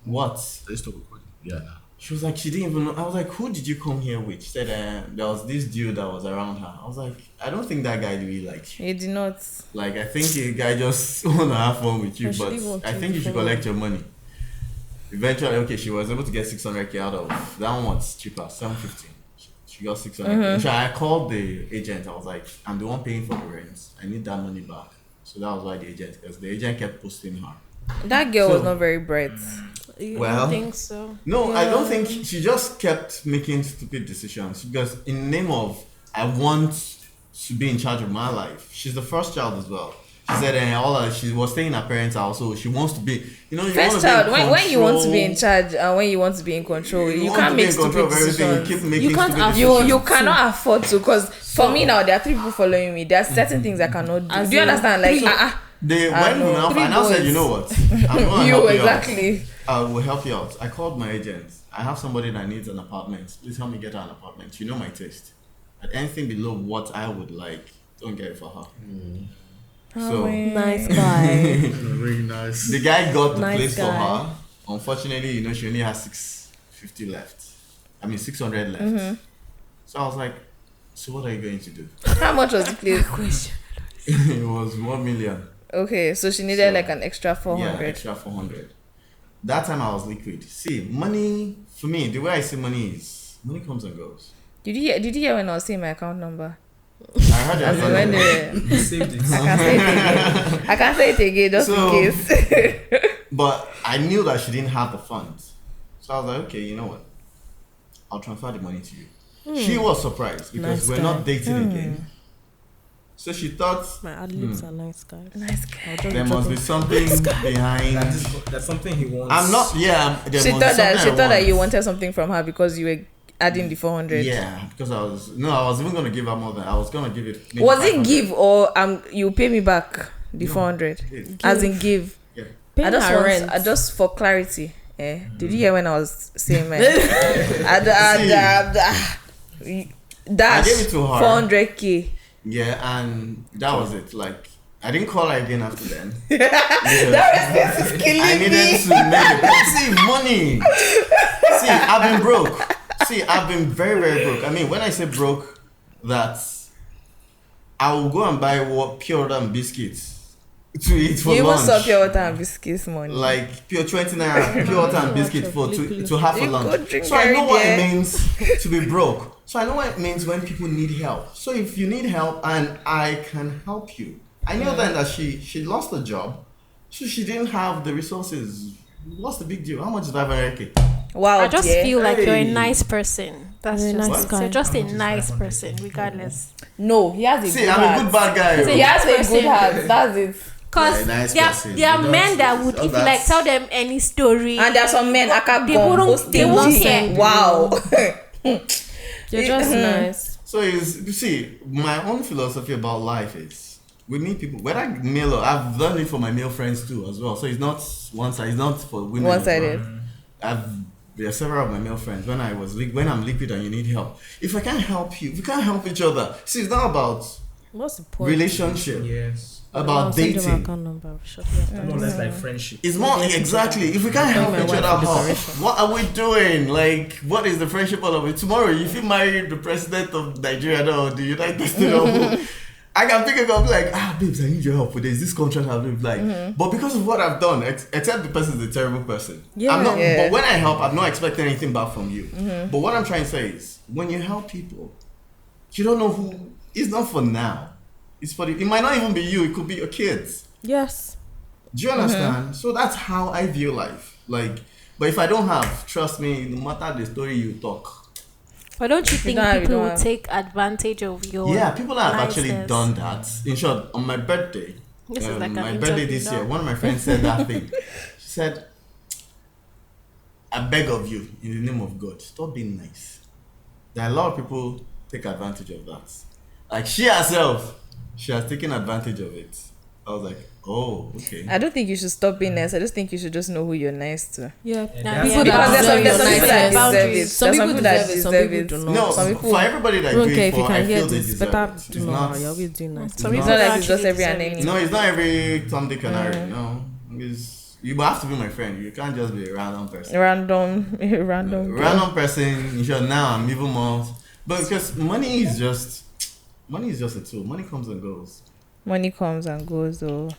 S6: What?
S3: It's stupid. Yeah.
S6: She was like, she didn't even know. I was like, who did you come here with? She said, there was this dude that was around her. I was like, I don't think that guy really likes you.
S1: He did not.
S6: Like, I think the guy just want to have fun with you,
S4: Actually
S6: but
S4: want
S6: I
S4: to
S6: think you should
S4: follow.
S6: collect your money. Eventually, okay, she was able to get 600k out of that one was cheaper, 750. She got 600k. So I called the agent. I was like, I'm the one paying for the rent. I need that money back. So that was why the agent, because the agent kept posting her.
S1: That girl
S6: So-
S1: was not very bright.
S6: Well,
S2: I think so.
S6: No, I don't think she just kept making stupid decisions because in the name of I want to be in charge of my life. She's the first child as well. She said she was staying in her parents' house, so she wants to be, you want
S1: First
S6: to
S1: child,
S6: be in
S1: when you want to be in
S6: control.
S1: charge and when you want to be in control, you
S6: want
S1: can't
S6: to be
S1: make
S6: in control
S1: stupid
S6: of everything. You
S1: decisions.
S6: keep making
S4: You can't
S6: stupid
S4: have-
S6: decisions.
S1: You cannot afford to, because for me now there are 3 people following me. There are certain things I cannot do.
S4: As
S1: Do you
S4: in
S1: understand? Like
S6: They
S1: I
S6: went
S1: know.
S6: now. I now said, you know what? I'm gonna
S1: you
S6: help you
S1: exactly.
S6: out. I will help you out. I called my agent. I have somebody that needs an apartment. Please help me get her an apartment. You know my taste. At anything below what I would like, don't get it for her. So
S4: Nice guy.
S3: Really nice.
S6: the guy got the
S4: Nice
S6: place for
S4: guy.
S6: her. Unfortunately, she only has 650 left. 600 left. So I was like, so what are you going to do?
S1: How much was the place?
S6: It was 1 million.
S1: Okay, so she needed
S6: So-
S1: like an extra 400.
S6: Yeah, extra 400. That time I was liquid. See, money for me, the way I see money is money comes and goes.
S1: Did you hear when I was saying my account number?
S6: I heard
S1: As in when
S6: that.
S1: the,
S7: Saved it.
S1: I can say it again just
S6: So-
S1: in case.
S6: But I knew that she didn't have the funds. So I was like, okay, you know what? I'll transfer the money to you. She was surprised because
S4: Nice
S6: we're
S4: guy.
S6: not dating again. So she thought
S4: My ad-libs are nice guys.
S1: Nice guy.
S6: there must be something behind.
S7: That's something he wants.
S6: I'm not, yeah. There
S1: She
S6: must
S1: thought
S6: be
S1: that
S6: something I
S1: that you
S6: want.
S1: wanted something from her because you were adding the 400.
S6: Yeah, because I was even going to give her more than, I was going to give it. maybe
S1: Was it
S6: 500.
S1: give or you pay me back the 400?
S6: Give.
S1: As in give.
S6: Yeah.
S4: Pay
S1: I just
S4: her
S1: want,
S4: rent.
S1: just for clarity. Did you hear when I was saying my dash
S6: I gave it to her.
S1: 400k?
S6: Yeah, and that was it. Like, I didn't call her again after then.
S1: That is killing
S6: I needed
S1: me.
S6: to make it. See, money. See, I've been broke. See, I've been very, very broke. I mean, when I say broke, that's I will go and buy pure water and biscuits to eat for
S1: You even
S6: lunch.
S1: saw pure water and biscuits money.
S6: Like pure 20 naira, pure water and biscuit to have for
S1: You
S6: lunch.
S1: could drink
S6: So I know
S1: every
S6: what
S1: day.
S6: it means to be broke. So I know what it means when people need help. So if you need help and I can help you. I knew then that she lost a job. So she didn't have the resources. What's the big deal? How much is 500k?
S1: Wow,
S2: I just
S1: dear.
S2: feel like you're a
S6: Hey.
S2: nice person. That's
S4: You're a
S2: just
S4: nice
S2: it.
S4: guy.
S2: You're just a
S7: How much is
S2: nice
S7: 500K?
S2: person, regardless.
S1: No, he has a
S6: See,
S1: good
S6: I'm
S1: heart.
S6: a good bad guy.
S2: See,
S1: He
S6: oh.
S1: has a
S2: person.
S1: good heart. That's it.
S2: Because
S3: Yeah, a nice
S2: there
S3: person.
S2: are
S3: You
S2: men
S3: don't-
S2: that would,
S3: oh,
S2: if you like
S3: that's-
S2: tell them any story,
S1: And there are some men,
S2: they wouldn't care.
S1: Wow.
S4: You're just nice.
S6: So you see, my own philosophy about life is we need people, whether male or I've done it for my male friends too as well. So it's not one side, it's not for women. as well.
S1: One-sided.
S6: There are several of my male friends when I'm liquid and you need help. If I can't help you, if we can't help each other. See, it's not about
S4: What's the point?
S6: relationship,
S7: Yes.
S6: about
S4: Send you my
S6: dating.
S4: account number. Shut up.
S7: More or less like friendship.
S6: It's more exactly if we can't help
S4: my
S6: each
S4: wife
S6: other
S4: for
S6: out,
S4: decoration.
S6: what are we doing? Like, what is the friendship all of it? Tomorrow, if you marry the president of Nigeria or the United States, or who, I can pick it up like, babes, I need your help with this contract. I've lived like, but because of what I've done, except the person is a terrible person.
S4: Yeah.
S6: I'm not.
S1: Yeah.
S6: But when I help, I'm not expecting anything back from you. But what I'm trying to say is, when you help people, you don't know who. It's not for now. It's for it might not even be you. It could be your kids.
S4: Yes.
S6: Do you understand? So that's how I view life. Like, but if I don't have, trust me, no matter the story you talk.
S2: But don't you think
S1: don't have-
S2: people
S1: you don't
S2: will
S1: have.
S2: take advantage of your
S6: Yeah, people have actually
S2: niceness?
S6: done that. In short, on my birthday,
S2: This is like an
S6: my birthday this
S2: interview
S6: year,
S2: now.
S6: one of my friends said that thing. She said, I beg of you, in the name of God, stop being nice. There are a lot of people take advantage of that. Like she herself, she has taken advantage of it. I was like, oh, okay.
S1: I don't think you should stop being nice. I just think you should just know who you're nice to.
S4: Yeah.
S7: Yeah,
S4: People
S1: Because
S4: that
S1: there's
S4: deserve
S1: some
S4: your
S1: people that
S4: niceness.
S1: deserve it.
S4: Some
S1: There's
S4: people deserve it. Some people do not.
S6: No,
S1: some people-
S6: for everybody that
S4: I don't
S6: do
S4: care
S6: it
S4: if you
S6: for,
S4: can
S6: I
S4: hear
S6: feel they
S4: this.
S6: deserve
S4: Better
S6: it.
S4: do
S6: It's
S4: not.
S6: not,
S4: You're always doing nice.
S2: Some
S6: It's
S1: It's
S2: people
S1: not like it's
S2: actually
S1: just every
S2: deserve
S1: and
S2: it.
S1: any.
S6: no, it's not every Tom, Dick, and Harry. No, you have to be my friend. You can't just be a random person.
S1: Random girl.
S6: Random person. In short, now I'm even more. But because money is just a tool. Money comes and goes.
S1: Money comes and goes though.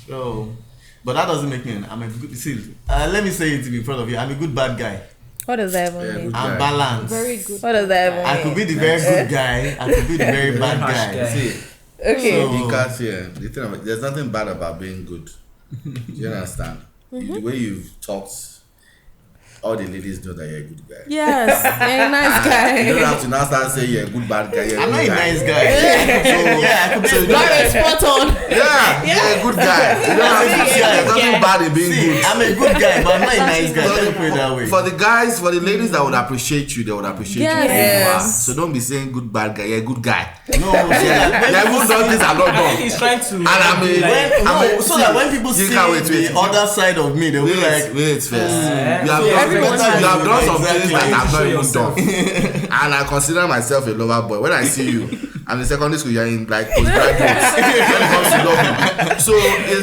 S6: So, but that doesn't make me. I'm a good. See, let me say it to be proud of you. I'm a good bad guy.
S1: What does that even
S3: Yeah,
S1: mean?
S3: good
S6: I'm
S3: guy.
S6: balanced.
S4: Very good.
S1: What does that even
S6: I
S1: mean?
S6: could be the very good guy. I could be the very bad
S7: Harsh
S6: guy.
S7: guy.
S3: See,
S1: Okay.
S6: So-
S3: because the thing about, there's nothing bad about being good. Do you understand? The way you've talked, all the ladies know that you're a good guy.
S4: Yes. You're a nice
S3: You
S4: guy.
S3: don't have to now start saying you're a good bad guy. You're
S6: I'm not
S3: good
S6: a
S3: guy.
S6: nice guy. So yeah, I could be a good guy.
S4: Spot on.
S3: Yeah, you're a good guy. You don't have to say there's nothing bad in being
S6: See,
S3: good.
S6: I'm a good guy, but I'm not a nice guy. Let me put it that way.
S3: For the guys, for the ladies that would appreciate you, they would appreciate you.
S4: Yes.
S3: for who you are.
S1: Yes.
S3: So don't be saying good bad guy. You're a good guy.
S6: No, so that when
S3: Yeah, even though things are not
S7: I think
S3: done.
S7: he's trying to.
S3: And I mean,
S7: like,
S6: so that when people see the other side of me, they'll be like,
S3: Wait first. You
S7: so
S3: have
S7: everyone
S3: done, you have done some
S6: Exactly.
S3: things that I've not
S7: Show
S3: even
S7: yourself.
S3: done. And I consider myself a lover boy. When I see you, I'm in secondary school, you're in like postgraduates. When it comes to loving. So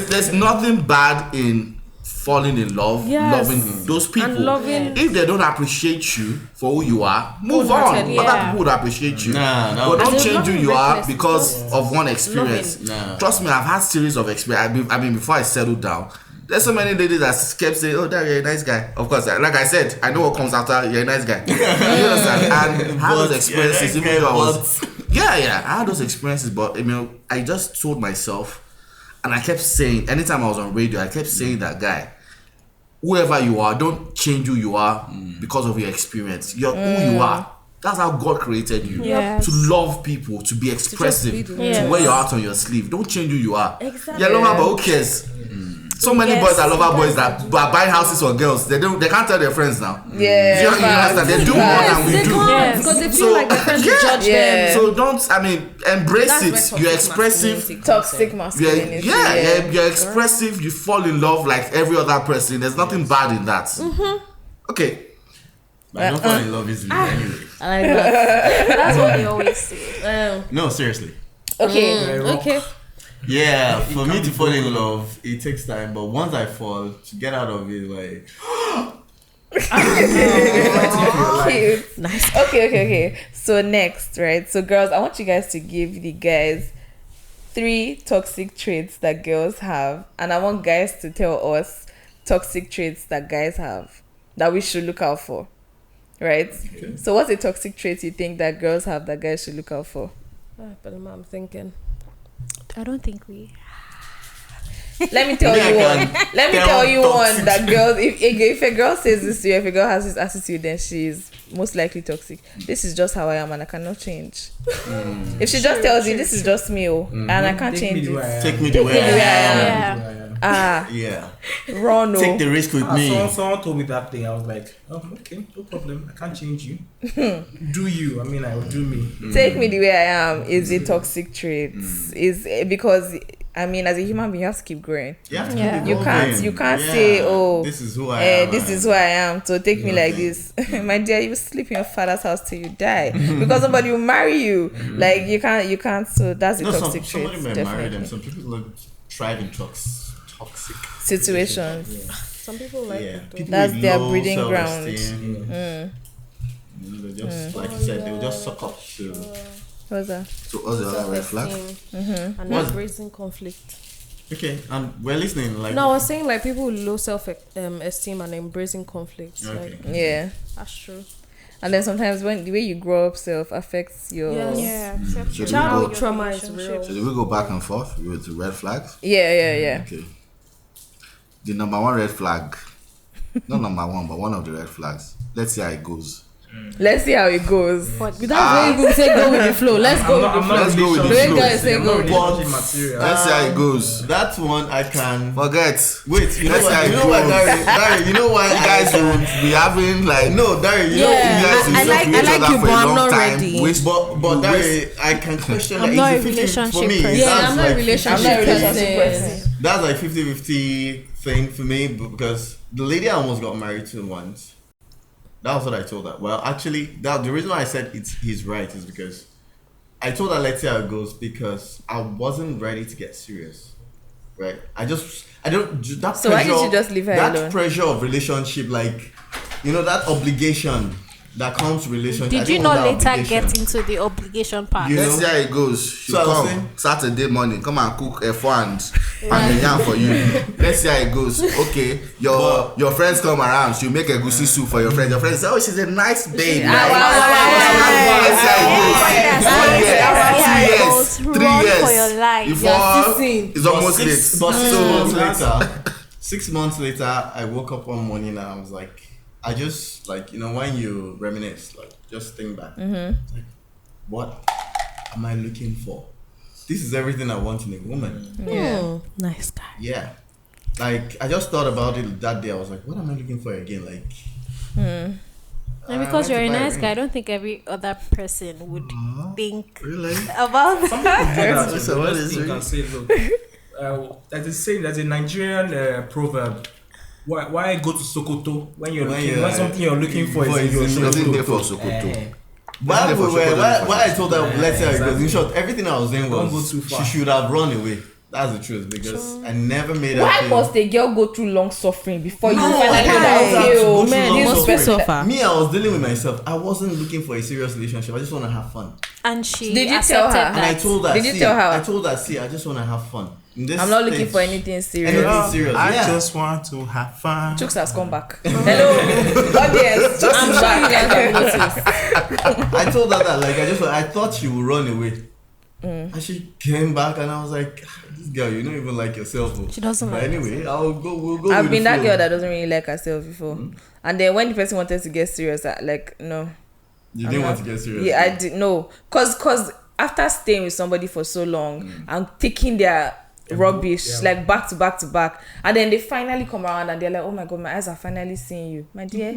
S3: there's nothing bad in falling in love,
S4: Yes.
S3: loving those people.
S4: And loving.
S3: If they don't appreciate you for who you are, move on.
S4: Wholehearted,
S3: Other
S2: yeah.
S3: people would appreciate you.
S6: Nah,
S3: But don't
S4: And
S3: change who
S4: loving
S3: you are
S4: reckless.
S3: because of one experience.
S6: Nah.
S3: Trust me, I've had series of experience. I mean, before I settled down, there's so many ladies that kept saying, "Oh, Dad, you're a nice guy." Of course, like I said, I know what comes after. You're a nice guy. You understand? And I had those
S6: But
S3: experiences.
S6: you're a
S3: Even
S6: nice
S3: though I
S6: guy,
S3: was, yeah, I had those experiences. But I mean, I just told myself, and I kept saying, anytime I was on radio, I kept saying that, guy, whoever you are, don't change who you are because of your experience. You're who you are. That's how God created you.
S2: Yes.
S3: To love people, to be expressive,
S4: be
S3: to,
S4: the
S2: Yes.
S3: wear your heart on your sleeve. Don't change who you are.
S4: Exactly.
S3: You're lover, but who cares? So many
S2: Yes.
S3: boys are lover boys that are buying houses for girls. They can't tell their friends now.
S1: Yeah.
S3: You understand? They do more than we
S4: They
S3: do.
S4: can't
S2: Yes.
S4: because they feel
S3: So-
S4: like their friends will
S3: Yeah.
S4: judge
S1: Yeah.
S4: them.
S3: So don't. I mean, embrace
S4: That's where
S3: it.
S4: toxic
S3: You're expressive.
S4: masculinity
S1: Toxic
S3: You're,
S1: masculinity.
S3: you're expressive. You fall in love like every other person. There's nothing bad in that. Okay.
S6: I don't fall in love easily anyway.
S4: I like that.
S2: That's what they always say.
S6: No, seriously.
S1: Okay.
S4: Okay.
S6: Yeah, for me to fall in love, it takes time. But once I fall, to get out of it, like
S1: Cute. Nice. Okay. So next, right? So girls, I want you guys to give the guys 3 toxic traits that girls have, and I want guys to tell us toxic traits that guys have that we should look out for. Right?
S6: Okay.
S1: So what's a toxic trait you think that girls have that guys should look out for?
S4: But I'm thinking.
S2: I don't think we.
S1: Let me tell you one. Let me tell you one that girls. If a girl says this to you, if a girl has this attitude, then she's most likely toxic. This is just how I am, and I cannot change. If she just tells you this is just me, and I can't change it.
S6: Take me the way I am.
S2: Yeah.
S1: Run.
S6: Take the risk with me.
S7: Someone told me that thing. I was like, oh, okay, no problem. I can't change you. Do you? I mean, I will do me.
S1: Take me the way I am is a toxic trait. Is because I mean, as a human being, you have to keep growing.
S6: You have to keep
S1: You can't say, oh,
S6: this is who I am.
S1: This is who I am. So take me like this, my dear. You will sleep in your father's house till you die because somebody will marry you. Like you can't. So that's a toxic trait.
S6: Somebody may marry them. Some people thrive in toxic
S1: situations.
S4: Yeah. Some people like it.
S6: People
S1: That's
S6: with
S1: their
S6: low
S1: breeding ground.
S6: self-esteem, they just like you said, they will just suck up to.
S1: What's that?
S3: So other red flag.
S4: And not raising conflict.
S6: Okay, and we're listening. Like
S4: No, I was saying like people with low self esteem and embracing conflicts.
S6: Okay.
S4: Like,
S1: Yeah.
S4: that's true.
S1: And then sometimes when the way you grow up self affects your
S4: Childhood trauma is real.
S3: So do we go back and forth with the red flags?
S1: Yeah.
S3: Okay. The number one red flag, not number one, but one of the red flags. Let's see how it goes.
S1: Let's see how it goes.
S4: That's why you say go with the flow. Let's go with the flow.
S3: Let's go with the
S1: The way
S3: flow.
S1: guys say go.
S3: Let's see how it goes.
S6: that one I can
S3: Forget.
S6: wait. You know
S3: Let's see how
S6: what?
S3: it
S6: You know what,
S3: goes.
S6: Dari? You know why
S3: You guys will be having like
S6: No, Dari. You
S3: you
S4: Yeah.
S3: guys will
S4: I like
S3: each other
S4: you,
S3: for
S4: but
S3: a
S4: I'm
S3: long
S4: not
S3: time.
S4: ready.
S3: Waste-
S6: but Dari, I can question
S2: I'm
S6: that.
S2: not
S6: It's
S2: a
S6: 50-50
S2: relationship
S6: for me.
S2: person.
S4: Yeah,
S6: That's
S4: I'm not
S6: like
S4: a relationship
S1: I'm not a relationship
S4: person.
S6: That's like 50-50 thing for me because the lady I almost got married to once. That was what I told her. Well, actually, the reason why I said he's right is because I told her let's see how it goes because I wasn't ready to get serious, right? I don't that
S1: So
S6: pressure.
S1: why did you just leave her
S6: that
S1: alone?
S6: pressure of relationship, like that obligation that comes with relationship. I
S2: Did you
S6: didn't
S2: not
S6: want that
S2: later
S6: obligation.
S2: get into the obligation part?
S6: You
S3: Let's
S6: know?
S3: see how it goes. She
S6: So I was
S3: come
S6: saying-
S3: Saturday morning, come and cook F1 and yam for you. Let's see how it goes. Okay, your friends come around. She'll make a goosey soup for your friends. Your friends say, "Oh, she's a nice babe." Let's see how it goes. 2 years, 3
S2: Run
S3: years.
S2: for your life.
S3: Before it's almost
S6: But
S3: late.
S6: 6 months later, 6 months later, I woke up one morning and I was like, I just when you reminisce, like just think back. It's like, what am I looking for? This is everything I want in a woman.
S1: Yeah.
S4: Nice guy.
S6: Yeah. Like I just thought about it that day. I was like, what am I looking for again? Like
S2: And because you're a nice guy, I don't think every other person would think
S3: Really?
S2: about
S7: Some
S2: that.
S7: people do that.
S3: So what is
S7: You
S3: it?
S7: can say, look, there's a Nigerian proverb. Why go to Sokoto when something you're looking for is in your
S3: Nothing there for
S7: Sokoto?
S3: Sokoto.
S6: Why I told her let's say because in short everything I was doing
S7: Don't go
S6: was
S7: too
S6: she
S7: far.
S6: should have run away. That's the truth because I never made her
S1: Why
S6: feel.
S1: must a girl go through long suffering before you
S6: No,
S1: finally
S6: I
S1: know
S6: don't
S1: that
S6: have to
S1: okay,
S6: go
S1: oh
S6: through
S1: man,
S6: long
S1: you
S6: suffering.
S1: suffer.
S6: Me, I was dealing with myself. I wasn't looking for a serious relationship. I just want to have fun.
S2: And she
S1: Did you
S2: accepted
S1: tell her?
S2: that.
S6: And I told her,
S1: Did you tell her?
S6: I told her, see, I just want to have fun. In this
S1: I'm not looking
S6: stage,
S1: for anything serious.
S6: anything serious.
S5: I
S6: Yeah.
S5: just want to have fun.
S1: Chooks has come back. Hello, audience. Chooks is back.
S6: I told her that, like, I thought she would run away. And she came back, and I was like, this girl, you don't even like yourself. Oh.
S2: She doesn't
S6: But
S2: like
S6: anyway, we'll go.
S1: I've
S6: with
S1: been
S6: the
S1: that
S6: flow.
S1: girl that doesn't really like herself before. And then when the person wanted to get serious, no.
S6: You didn't want to get serious.
S1: Yeah, I did no, cause after staying with somebody for so long and taking their rubbish like back to back, and then they finally come around and they're like, oh my god, my eyes are finally seeing you, my dear.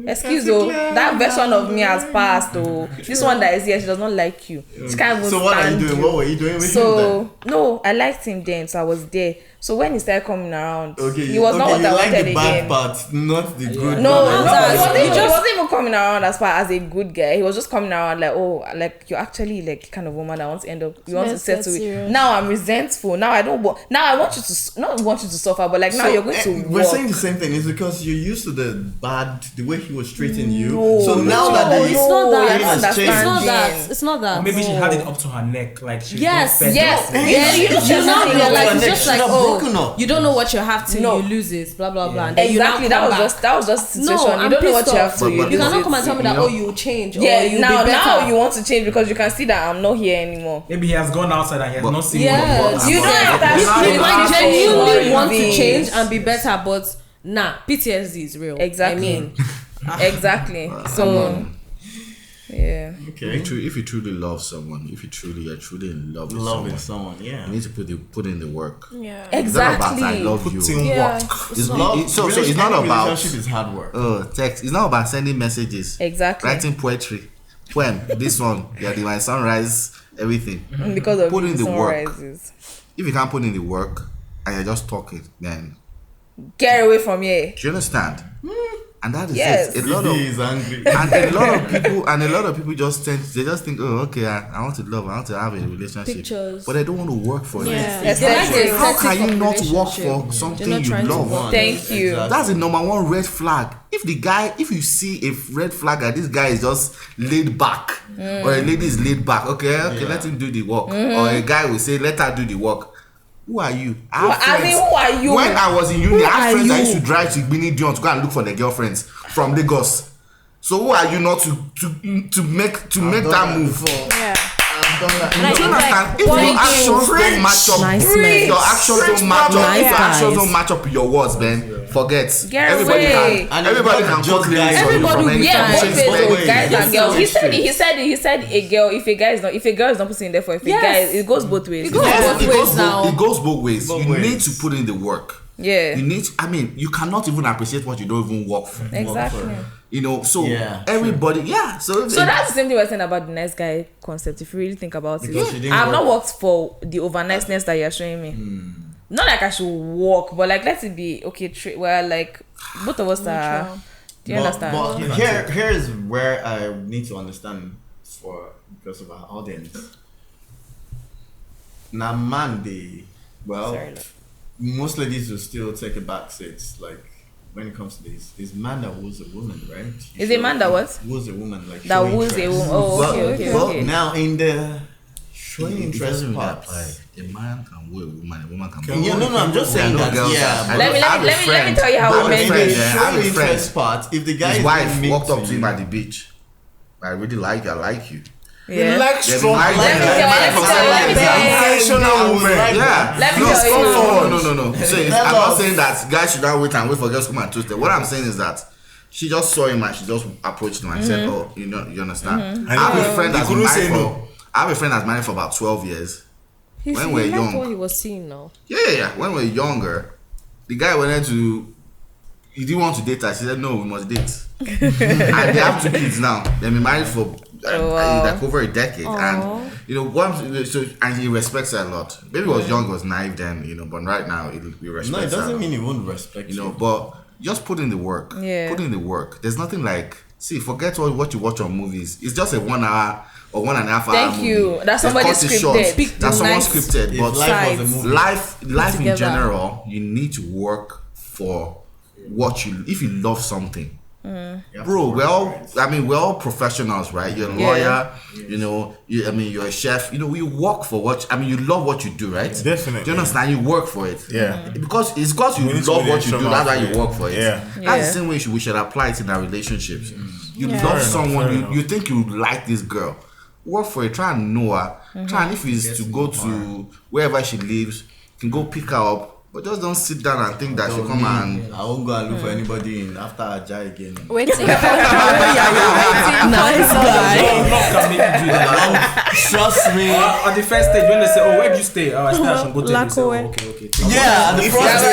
S1: Excuse me, that version of me has passed. This one that is here, she does not like you. She can't even
S6: So what are you
S1: stand
S6: doing? What were you doing with him
S1: So no, I liked him then, so I was there. So when he started coming around,
S6: then? Okay,
S1: he was not what
S6: you
S1: I
S6: like
S1: wanted
S6: the bad
S1: again.
S6: part, not the good
S1: No,
S6: part.
S1: he wasn't even coming around as far as a good guy. He was just coming around like, oh, like you're actually like the kind of woman that wants to end up. You want to
S2: Let's get
S1: settle it.
S2: serious.
S1: Now I'm resentful. Now I don't want. Now I want you to not want you to suffer, but like now you're going to
S6: we're
S1: work.
S6: saying the same thing. It's because you're used to the way he was treating you.
S1: No,
S6: so now that the
S4: it's not that.
S6: thing has
S1: It's
S6: changed.
S4: It's not
S1: Understanding.
S4: that. It's not that.
S7: Maybe she had it up to her neck, like she
S4: Yes,
S7: was
S4: yes.
S1: Yeah, you
S4: You now
S1: know,
S4: realize
S6: Her
S4: it's
S6: neck
S4: just
S6: should
S4: like,
S6: have
S4: oh, you don't know what you have till you lose it, blah blah blah. And then
S1: Exactly. That was just the situation.
S4: No,
S1: you don't know what you have to.
S4: You cannot come and tell me that you change.
S1: Yeah,
S4: or you
S1: now you want to change because you can see that I'm not here anymore.
S7: Maybe he has gone outside and he has not seen one of us.
S1: You
S4: You might genuinely want to
S1: things.
S4: change and be better, but PTSD is real.
S1: Exactly.
S4: I mean,
S1: exactly. So. Yeah.
S6: Okay.
S3: If you truly love someone, you're truly in love with someone,
S6: yeah,
S3: you need to put in the work.
S2: Yeah.
S3: It's not about
S1: Exactly.
S3: I love you.
S2: Yeah.
S3: It's not about
S6: relationship is hard work.
S3: text. It's not about sending messages.
S1: Exactly.
S3: Writing poetry, poem. This one, my sunrise, everything.
S1: Because of
S3: put in the work.
S1: sunrises.
S3: If you can't put in the work and you're just talking, then
S1: Get away from here.
S3: do you understand? And that is
S1: Yes.
S3: it. A lot
S6: He is angry.
S3: and a lot of people just think, oh, okay, I want to love, I want to have a relationship,
S4: Pictures.
S3: but they don't want to work for it.
S1: Exactly.
S3: How can you not work for something you love?
S1: Thank you.
S6: Exactly.
S3: That's the number one red flag. If you see a red flag that this guy is just laid back, or a lady is laid back, okay, let him do the work, or a guy will say, let her do the work. Who are you?
S1: Who are you?
S3: When I was in uni, I had friends that used to drive to Gbini Dion to go and look for their girlfriends from Lagos. So who are you not to make that move?
S2: Yeah.
S3: You don't understand. If your actions don't match up, actions don't match up with your words, man. Forget. Everybody can
S6: judge guys.
S1: Both guys and girls. He said a girl. If a girl is not putting in there for a guy, it goes both ways.
S3: It goes both ways. You need to put in the work.
S1: Yeah.
S3: You cannot even appreciate what you don't even work for.
S1: Exactly.
S3: So everybody, So
S1: that's the same thing we're saying about the nice guy concept. If you really think about it, I've not worked for the overniceness that you're showing me. Not like I should work, but like let it be okay. Where like both of us are. Do you understand?
S6: But here is where I need to understand because of our audience. Now, man, most ladies will still take a back seat. Like when it comes to this, is man that woos a woman, right?
S1: Is a man that what?
S6: Woos a woman, like
S1: that woos a woman. Oh, okay.
S6: Now in the showing interest part,
S3: a man can woo a woman, a woman can
S6: woo. No, I'm just saying that. Yeah.
S1: Let me tell you how women do it.
S6: Showing interest part, if the guy's
S3: wife walked up to him at the beach, I really like you, I like you.
S5: Yeah. You like strong
S1: Let me tell you.
S3: No. I'm not saying that guys should not wait for girls to come and toast them. What I'm saying is that she just saw him and she just approached him and said, "Oh, you understand." I have a friend that's married for about 12 years. When we're young,
S4: what he was seeing now.
S3: Yeah. When we're younger, the guy he didn't want to date her. She said, "No, we must date." And they have 2 kids now. They've been married for like over a decade. And and he respects her a lot. Maybe he was young, he was naive then, but right now he respects her.
S6: No, it doesn't mean he won't respect you.
S3: But just put in the work. Yeah. Put in the work. There's nothing like forget what you watch on movies. It's just a 1 hour or 1.5 hour.
S1: Thank you. That's somebody scripted.
S3: That's someone scripted. But life in general, you need to work for if you love something. Bro, we're all professionals, right? You're a lawyer, you're a chef. You work for you love what you do, right?
S5: Definitely.
S3: Do you understand? You work for it.
S5: Yeah.
S3: Because you love what you do, that's why you work for it.
S5: Yeah.
S3: That's the same way we should apply it in our relationships. You love someone, you think you like this girl. Work for it, try and know her. Try and if it's to go to wherever she lives, you can go pick her up. But just don't sit down and think that she'll come and...
S6: I won't go and look for anybody after Ajay again.
S2: Waiting.
S4: Nice guy.
S6: Trust me.
S7: On the first stage, when they say, where do you stay? I stay at Shangote. They say, okay.
S6: Yeah, the first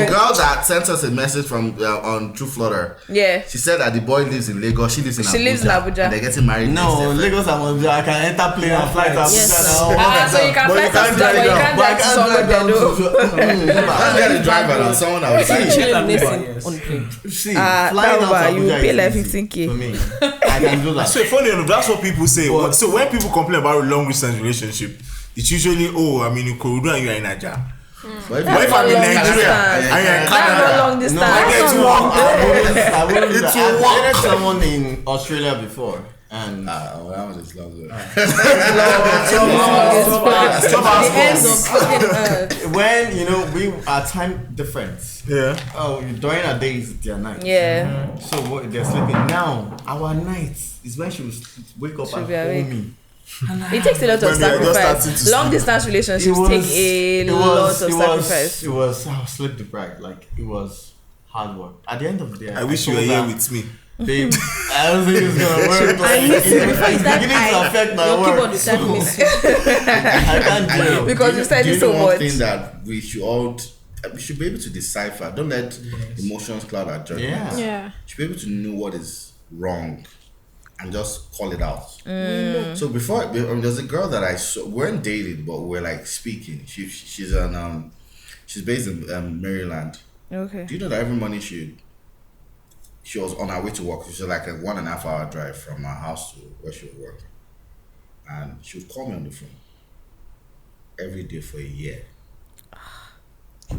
S3: girl that sent us a message from on Trueflutter.
S1: Yeah.
S3: She said that the boy lives in Lagos, she lives in Abuja. And they're getting married.
S6: No, Lagos and Abuja, I can enter plane and fly to Abuja now.
S1: So you can fly to Abuja, but you can't drive to Shangote.
S3: Let's get a driver and someone that
S6: will see, flying out
S1: you pay like 15K.
S6: For me, I can do that.
S5: So funny enough, that's what people say. So when people complain about a long distance relationship, it's usually in Korodu and you're in Naija. But if I'm in Nigeria and you're in Canada,
S1: that's not long distance.
S6: I dated someone in Australia before. And
S3: that was his love.
S6: When we are time difference.
S5: Yeah.
S6: Oh, during our days, their night.
S1: Yeah.
S6: So they're sleeping now. Our nights is when she will wake up and hold me.
S1: It takes a lot of sacrifice. Long distance relationships take a lot of sacrifice.
S6: I was sleep deprived. Like it was hard work. At the end of the day,
S5: I wish you were here with me.
S6: Babe, I don't think it's gonna work. It's beginning to affect my work. I can't do it.
S1: Because you said it so
S3: one
S1: much.
S3: thing that we should be able to decipher. Don't let emotions cloud our judgment.
S2: Yeah.
S3: We should be able to know what is wrong and just call it out. So before, there's a girl that I saw. We weren't dating, but we were like speaking. She's based in Maryland.
S1: Okay.
S3: Do you know that every morning she was on her way to work? She was like a 1.5 hour drive from her house to where she was working, and she would call me on the phone every day for a year.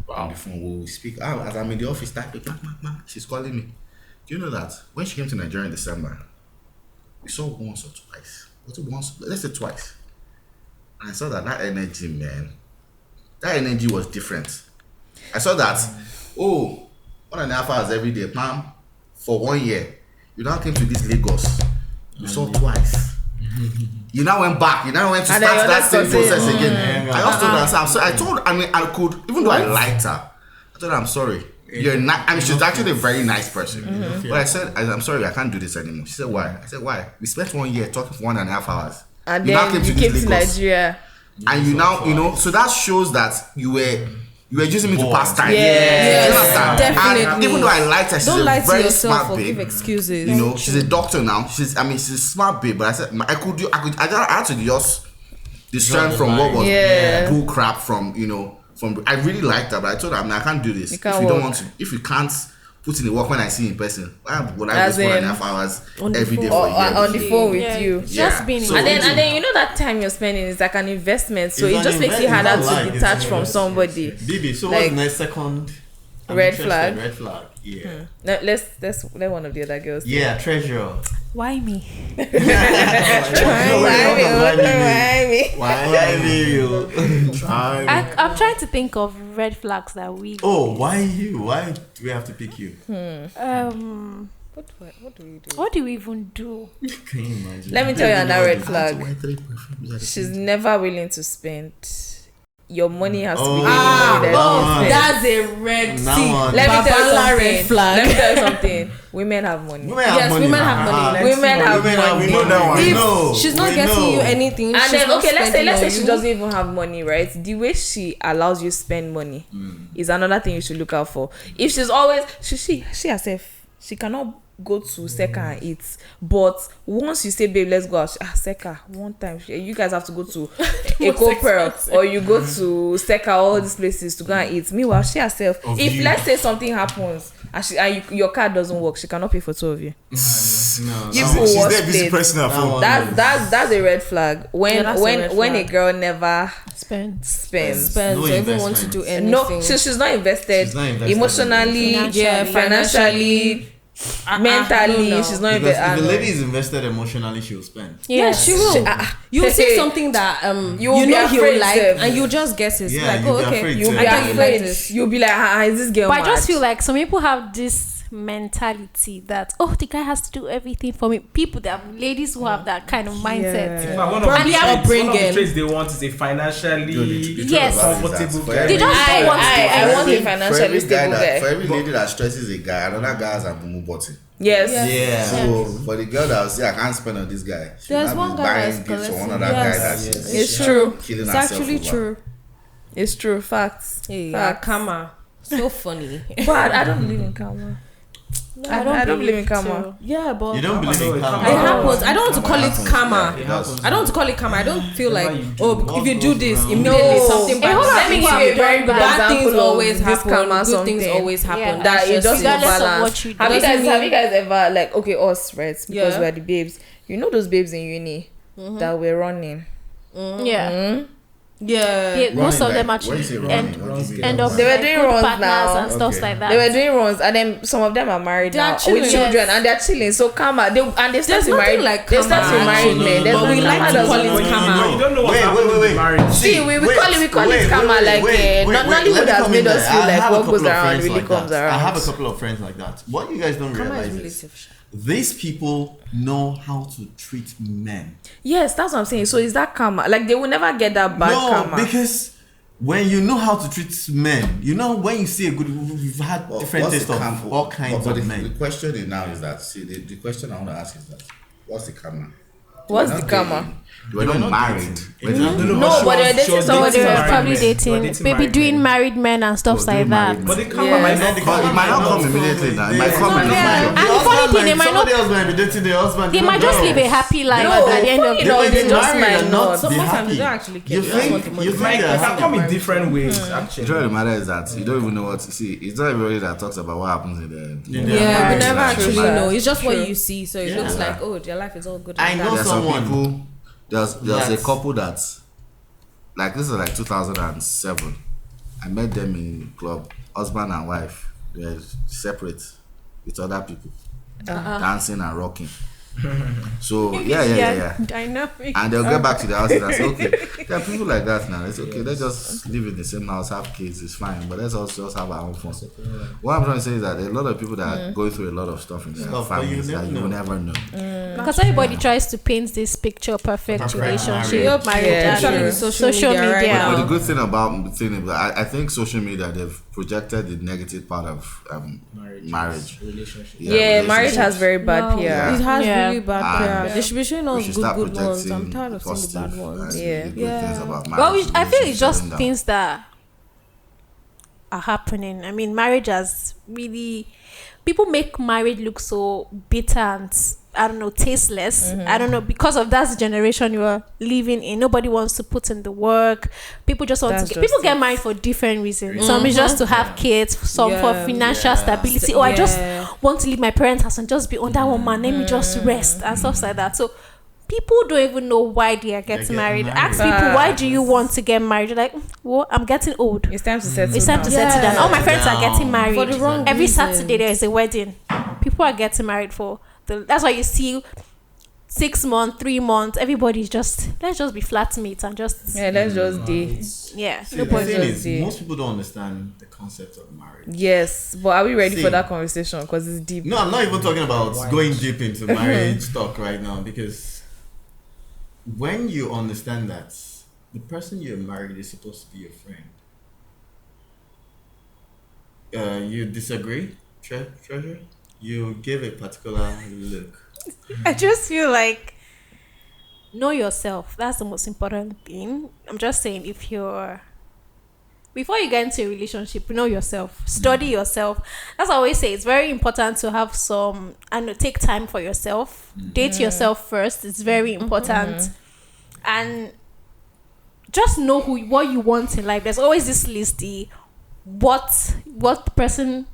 S3: On the phone, we will speak. As I'm in the office, she's calling me. Do you know that when she came to Nigeria in December, we saw once or twice. Let's say twice. And I saw that energy, man. That energy was different. I saw that, 1.5 hours every day, ma'am, for 1 year. You now came to this Lagos. You saw twice. You now went back. You now went to start that same process again. I also told her, I could, even though I liked her, I told her, I'm sorry. You're not. I mean, she's actually a very nice person. But I said, I'm sorry, I can't do this anymore. She said, why? I said, why? We spent 1 year talking for 1.5 hours.
S1: And then you came to Nigeria.
S3: And you now, so that shows that you were using me to pass time.
S4: Yes, definitely.
S3: And even though I liked her, she's
S4: Don't lie
S3: a
S4: to
S3: very
S4: yourself
S3: smart
S4: or
S3: babe.
S4: give excuses.
S3: She's a doctor now. She's a smart babe. But I said, I had to just discern from what was bull crap from. I really liked her, but I told her, I can't do this. If you can't put in the work when I see you in person, why would I waste 1.5 hours every day for a year?
S1: On the phone with you.
S2: Just being
S1: and then that time you're spending is like an investment, so it just makes it harder to detach from somebody.
S6: Bibi, so what's my second
S1: red flag?
S6: Red flag. Yeah.
S1: Let's let one of the other girls.
S6: Yeah, treasure.
S2: Why me?
S6: Why me?
S2: I'm trying to think of red flags that we.
S6: Oh, why you? Why do we have to pick you?
S1: What do we do?
S2: What do we even do?
S6: Can you imagine?
S1: Let me tell you another red flag. She's never willing to spend. Your money has to be
S4: that's a red flag.
S1: Let me tell you something. Women have money.
S4: Women have money.
S1: Women have money.
S5: We know that one.
S4: If she's not getting you anything,
S1: and then let's say she doesn't even have money, right? The way she allows you spend money is another thing you should look out for. If she's always she herself, she cannot go to Seka and eat, but once you say, babe, let's go out, Seka one time, you guys have to go to Eco Pearl or you go to Seka, all these places to go and eat. Meanwhile, she herself, let's say something happens and your card doesn't work, she cannot pay for two of you.
S5: She's there busy pressing her phone.
S1: That's a red flag. When a girl never
S4: spends
S6: no
S4: even want to do anything.
S1: No, she's not invested emotionally, financially. Mentally, she's not
S6: because if the lady is invested emotionally, she will spend.
S4: Yes, she will. You see something that you know he'll like, and you just guess it.
S6: Yeah,
S4: like,
S6: okay,
S1: you'll be afraid. You'll be like, is this girl?
S2: But I just feel like some people have this mentality that the guy has to do everything for me. Ladies who have that kind of mindset.
S7: One of the traits they want is a financially comfortable guy.
S2: They just don't want to.
S1: I want a financially stable guy.
S3: For every lady that stresses a guy, another guy has a mumu button.
S1: Yes.
S6: Yeah.
S3: So for the girl that will say I can't spend on this guy,
S4: there's one guy
S3: buying
S4: that's
S3: gifts for one other guy that's
S1: it's true.
S3: Killing
S4: it's
S3: herself
S4: actually
S3: over.
S4: true.
S1: It's true. Facts.
S4: Facts. Karma. So funny.
S1: But I don't believe in karma.
S2: No,
S1: I don't believe in karma.
S4: Yeah, but
S6: you don't believe in karma.
S4: It happens. I don't want to call it karma.
S3: Yeah,
S4: I don't want to call it karma. I don't feel like if you do this
S6: No.
S4: immediately something bad.
S1: Let me give you a very good
S4: bad things
S1: example
S4: always
S1: of this
S4: happen.
S1: karma
S4: Good things
S1: something.
S4: always happen.
S2: Yeah.
S1: That it just
S2: regardless of
S1: balance.
S2: what you do.
S1: Have you guys ever like us, right? Because
S4: Yeah.
S1: we're the babes. You know those babes in uni that were running.
S2: Yeah. Most of them
S3: When you
S2: actually
S3: say running, what do you mean?
S2: end up
S1: They were
S2: like
S1: doing
S2: good
S1: runs
S2: partners
S1: now.
S2: and stuff like that.
S1: They were doing runs, and then some of them are married
S4: They are
S1: now
S4: chilling.
S1: with children,
S2: Yes.
S1: and they're chilling. So karma, they
S4: There's
S1: start to
S4: nothing
S1: marry.
S4: like
S1: They start to
S4: karma,
S1: marry
S4: actually.
S1: men. There's
S4: But we
S1: no
S4: like
S1: karma
S4: to
S1: doesn't
S4: call it
S1: work.
S4: karma.
S7: You don't know what's happening with marriage.
S1: See, we call it karma. Hollywood has made us feel like what goes around really comes around.
S6: I have a couple of friends like that. What you guys don't realize is these people know how to treat men.
S1: Yes, that's what I'm saying. So is that karma? Like they will never get that bad karma.
S6: Because when you know how to treat men, you know when you see a good, we've had different tastes of all kinds of men.
S3: The question is now is that, see, the question I want to ask is that, what's the karma?
S1: What's the karma?
S3: You were not married.
S1: No, but they're dating somebody
S2: They were
S1: else.
S2: probably dating, maybe doing married men and stuff like that.
S7: But the karma
S1: Yeah.
S7: might not
S3: It might not come immediately now. It might come in the
S2: Yeah.
S3: future.
S2: And the funny thing, they might not.
S6: Somebody else might be dating their husband.
S2: They might just live a happy life
S1: No,
S2: at the end of
S1: you
S2: the
S1: know,
S2: day.
S1: they just might
S6: and
S1: not.
S4: Some
S6: be
S4: times
S6: happy.
S4: they don't actually care.
S6: You
S4: They just want the
S6: think
S4: money.
S6: you
S7: It
S6: think
S7: can
S6: they're
S7: come in different ways,
S3: The
S7: actually.
S3: truth of the matter is that you don't even know what to see. It's not everybody that talks about what happens in the.
S4: Yeah, we
S1: Right.
S4: never actually
S1: True.
S4: know. It's just what
S1: True.
S4: you see. So it
S6: Yeah.
S4: looks like, oh, their life is all good.
S6: I
S4: and
S6: know
S4: that.
S3: There's some
S6: someone.
S3: people. There's a
S6: That's-
S3: couple that's like, this is like 2007. I met them in club, husband and wife. They're separate with other people, dancing and rocking. So yeah.
S2: Dynamic.
S3: And they'll get back to the house and say, okay, there are people like that now. It's okay, let's just live in the same house, have kids, it's fine, but let's also just have our own fun. What I'm trying to say is that there are a lot of people that are going through a lot of stuff in their
S6: Stuff, but you
S3: families that
S6: never
S3: you will
S6: know.
S3: never know.
S2: Because everybody tries to paint this picture perfect
S6: Perfect
S2: relationship,
S6: marriage.
S2: marriage,
S1: Yeah,
S2: and
S1: true.
S4: Especially
S2: social media.
S4: right
S3: But the
S4: now.
S3: good thing about I think social media, they've projected the negative part of marriage.
S7: Relationship.
S1: Yeah, marriage has very bad
S2: No.
S1: PR.
S3: Yeah.
S4: It has
S2: Yeah.
S4: really bad
S3: And
S4: PR. They should be showing
S3: We
S4: us
S3: should
S4: good
S3: start
S4: ones. I'm
S3: projecting
S4: tired of seeing the
S3: positive
S4: bad ones.
S3: and
S1: Yeah.
S3: the good things about marriage.
S2: Well, I feel it's just
S3: Shutting down.
S2: things that are happening. I mean, marriage has really, people make marriage look so bitter and, I don't know, tasteless. I don't know, because of that's the generation you are living in. Nobody wants to put in the work. People just want
S1: That's
S2: to get,
S1: just
S2: people get
S1: it.
S2: married for different reasons. Some is just to have kids, some for
S4: Yeah.
S2: financial stability. Oh, I just
S4: Yeah.
S2: want to leave my parents' house and just be under one man. Let me just rest and stuff like that. So people don't even know why they are getting
S6: getting
S2: married.
S6: married.
S2: Ask people, why do you want to get married? You're like, well, I'm getting old.
S1: It's time to settle.
S2: It's time to
S1: down.
S2: settle down. All my friends are
S6: Settle
S2: getting
S6: down.
S2: married.
S4: For the wrong
S2: Every
S4: reasons.
S2: Saturday there is a wedding. People are getting married for that's why you see 6 months, 3 months. Everybody's just, let's just be flatmates and just
S1: Yeah, let's just date.
S2: yeah.
S6: See, the
S1: Nobody
S6: thing
S1: just
S6: is,
S1: did.
S6: most people don't understand the concept of marriage.
S1: Yes, but are we ready
S6: See.
S1: for that conversation? Because it's deep.
S6: No, I'm not even talking about going deep into marriage talk right now, because when you understand that the person you're married is supposed to be your friend, you disagree, Treasure? You give a particular look.
S2: I just feel like know yourself. That's the most important thing. I'm just saying, if you're before you get into a relationship, know yourself, study yourself. That's why I always say it's very important to have some and take time for yourself. Date yourself first. It's very important, and just know what you want in life. There's always this list, what the person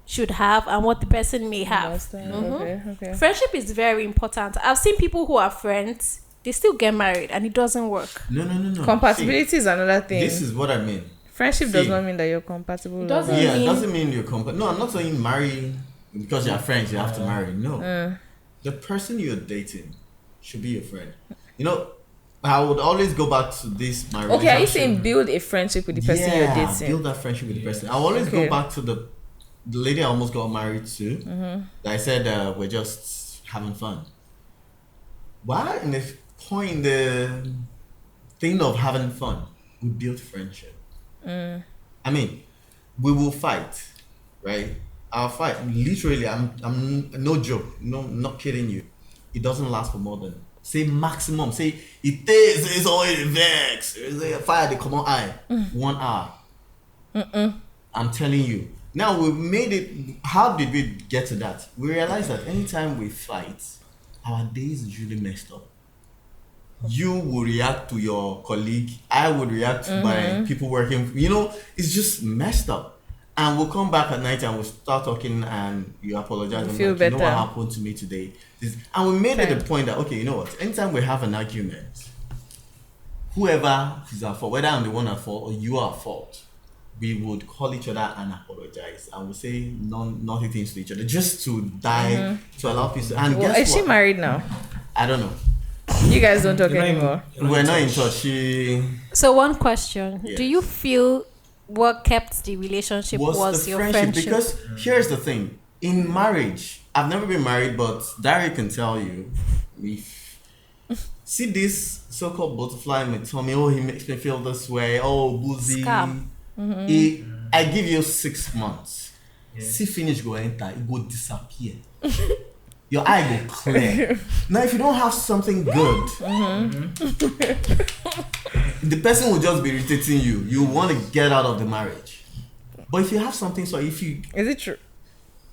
S2: should have and what the person may have.
S1: Okay.
S2: Friendship is very important. I've seen people who are friends, they still get married and it doesn't work.
S6: No.
S1: Compatibility
S6: See,
S1: is another thing.
S6: this is what I mean.
S1: Friendship does
S6: See.
S1: not mean that you're compatible.
S2: Doesn't
S1: with
S6: Yeah,
S1: others.
S6: it
S2: mean-
S6: doesn't mean you're No, I'm not saying marry because you're friends, you have to marry. No. The person you're dating should be your friend. You know, I would always go back to this, my
S1: Okay, are you
S6: relationship.
S1: saying build a friendship with the person you're dating?
S6: Build that friendship with the person. I always
S1: Okay.
S6: go back to the lady I almost got married to. That I said we're just having fun. Why in the thing of having fun, we build friendship. I mean, we will fight, right? Our fight, literally, I'm no joke, no, not kidding you. It doesn't last for more than say maximum. Say it is. It's always vex. It's a fire. They come on eye. 1 hour. I'm telling you. Now we made it. How did we get to that? We realized that anytime we fight, our days is usually messed up. You will react to your colleague. I would react to my people working. You know, it's just messed up. And we'll come back at night and we'll start talking and you apologize.
S1: You
S6: I'm
S1: feel
S6: like, you know what
S1: better.
S6: happened to me today? And we made it a point that, okay, you know what? Anytime we have an argument, whoever is at fault, whether I'm the one at fault or you are at fault, we would call each other and apologize. And we say naughty things to each other just to die, to allow peace. And
S1: Well,
S6: guess
S1: is
S6: what?
S1: she married now?
S6: I don't know.
S1: You guys don't talk anymore.
S6: We're not in touch. She
S2: So one question:
S6: Yes.
S2: do you feel what kept the relationship was
S6: the
S2: your
S6: friendship.
S2: friendship?
S6: Because here's the thing: in marriage, I've never been married, but Dari can tell you. If see this so-called butterfly in my tummy, oh, he makes me feel this way. Oh, boozy.
S2: Scam.
S6: I give you 6 months. See finish go enter, it go disappear. Your eye go clear. Now, if you don't have something good, the person will just be irritating you. You want to get out of the marriage. But if you have something, so if you,
S1: Is it true?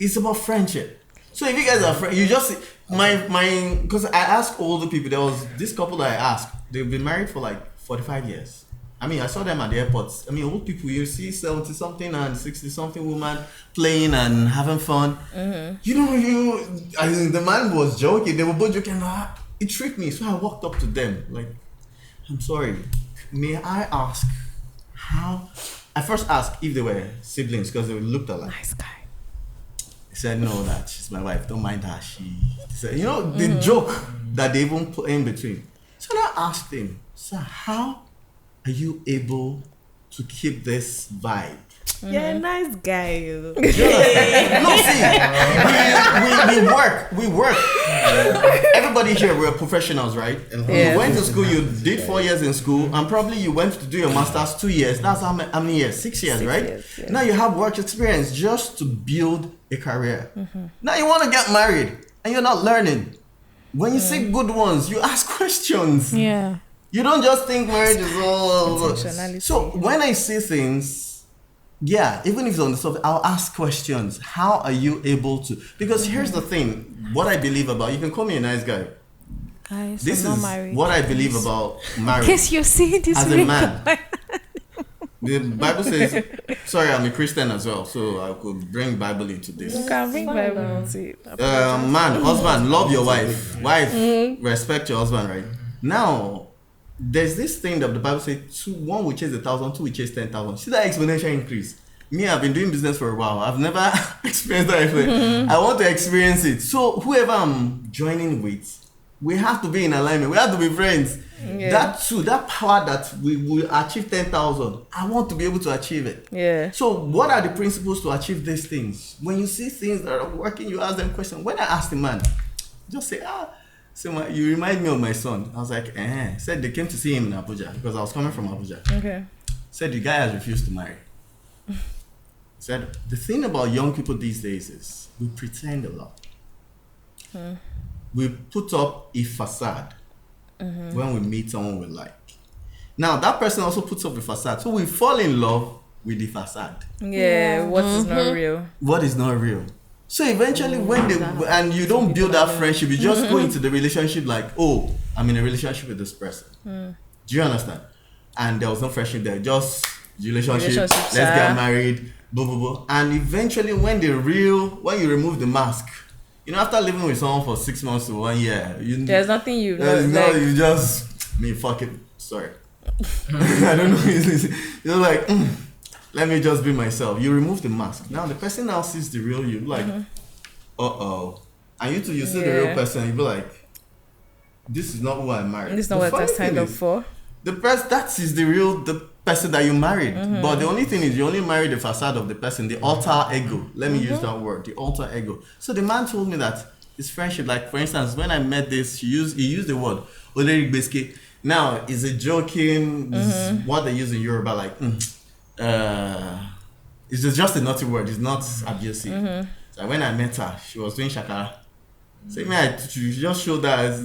S6: it's about friendship. So if you guys are friends, you just my because I asked older people. There was this couple that I asked. They've been married for like 45 years. I mean, I saw them at the airport. I mean, old people, you see 70 something and 60 something woman playing and having fun. You know, I mean, the man was joking. They were both joking. It tricked me. So I walked up to them like, I'm sorry. May I ask how? I first asked if they were siblings because they looked alike.
S1: Nice guy.
S6: He said, no, that she's my wife. Don't mind her. She said, you know, the joke that they even put in between. So I asked him, sir, how are you able to keep this vibe?
S4: Yeah, nice guy.
S6: No, see, we work. Everybody here, we're professionals, right?
S1: Yeah.
S6: You went to school, you did 4 years in school, and probably you went to do your master's 2 years. That's how many years? 6 years, right?
S1: years, yeah.
S6: Now you have work experience just to build a career. Now you want to get married, and you're not learning. When you see good ones, you ask questions.
S2: Yeah.
S6: You don't just think marriage is all.
S1: Intentionality.
S6: So when I see things, yeah, even if it's on the surface, I'll ask questions. How are you able to? Because here's the thing: what I believe about, you can call me a nice guy.
S2: Guys,
S6: This
S2: I'm
S6: is
S2: not married.
S6: what I believe about marriage
S2: Guess you're seeing this
S6: as a
S2: video.
S6: man. The Bible says, sorry, I'm a Christian as well, so I could bring Bible into this.
S1: You can bring Bible into it.
S6: Man, husband, love your wife. Wife, respect your husband, right? Now, there's this thing that the Bible says, one will chase 1,000, two will chase 10,000. See that exponential increase? Me, I've been doing business for a while. I've never experienced that. I want to experience it. So whoever I'm joining with, we have to be in alignment. We have to be friends.
S1: Yeah.
S6: That too, that power that we will achieve 10,000, I want to be able to achieve it.
S1: Yeah.
S6: So what are the principles to achieve these things? When you see things that are working, you ask them questions. When I asked the man, just say, so you remind me of my son. I was like, Said they came to see him in Abuja because I was coming from Abuja.
S1: Okay.
S6: Said the guy has refused to marry. Said the thing about young people these days is we pretend a lot. We put up a facade when we meet someone we like. Now that person also puts up a facade, so we fall in love with the facade.
S1: Yeah. What is not real?
S6: What is not real? So eventually, when they and you don't build that friendship, you just go into the relationship like, oh, I'm in a relationship with this person. Do you understand? And there was no friendship there, just relationship. Let's get married. Blah, blah, blah. And eventually, when you remove the mask, you know, after living with someone for 6 months to 1 year,
S1: There's nothing you
S6: you just fuck it. Sorry, I don't know. You're like, let me just be myself. You remove the mask. Now the person now sees the real you. Like, and you see the real person. You be like, this is not who I married.
S1: This is not what I signed up for.
S6: That is the person that you married. But the only thing is you only married the facade of the person, the alter ego. Let me use that word, the alter ego. So the man told me that his friendship, like for instance, when I met this, he used the word Olerik Beske. Now is it joking? This is what they use in Yoruba, like it's just a naughty word, it's not abusive. So when I met her, she was doing shakara. So she just showed that,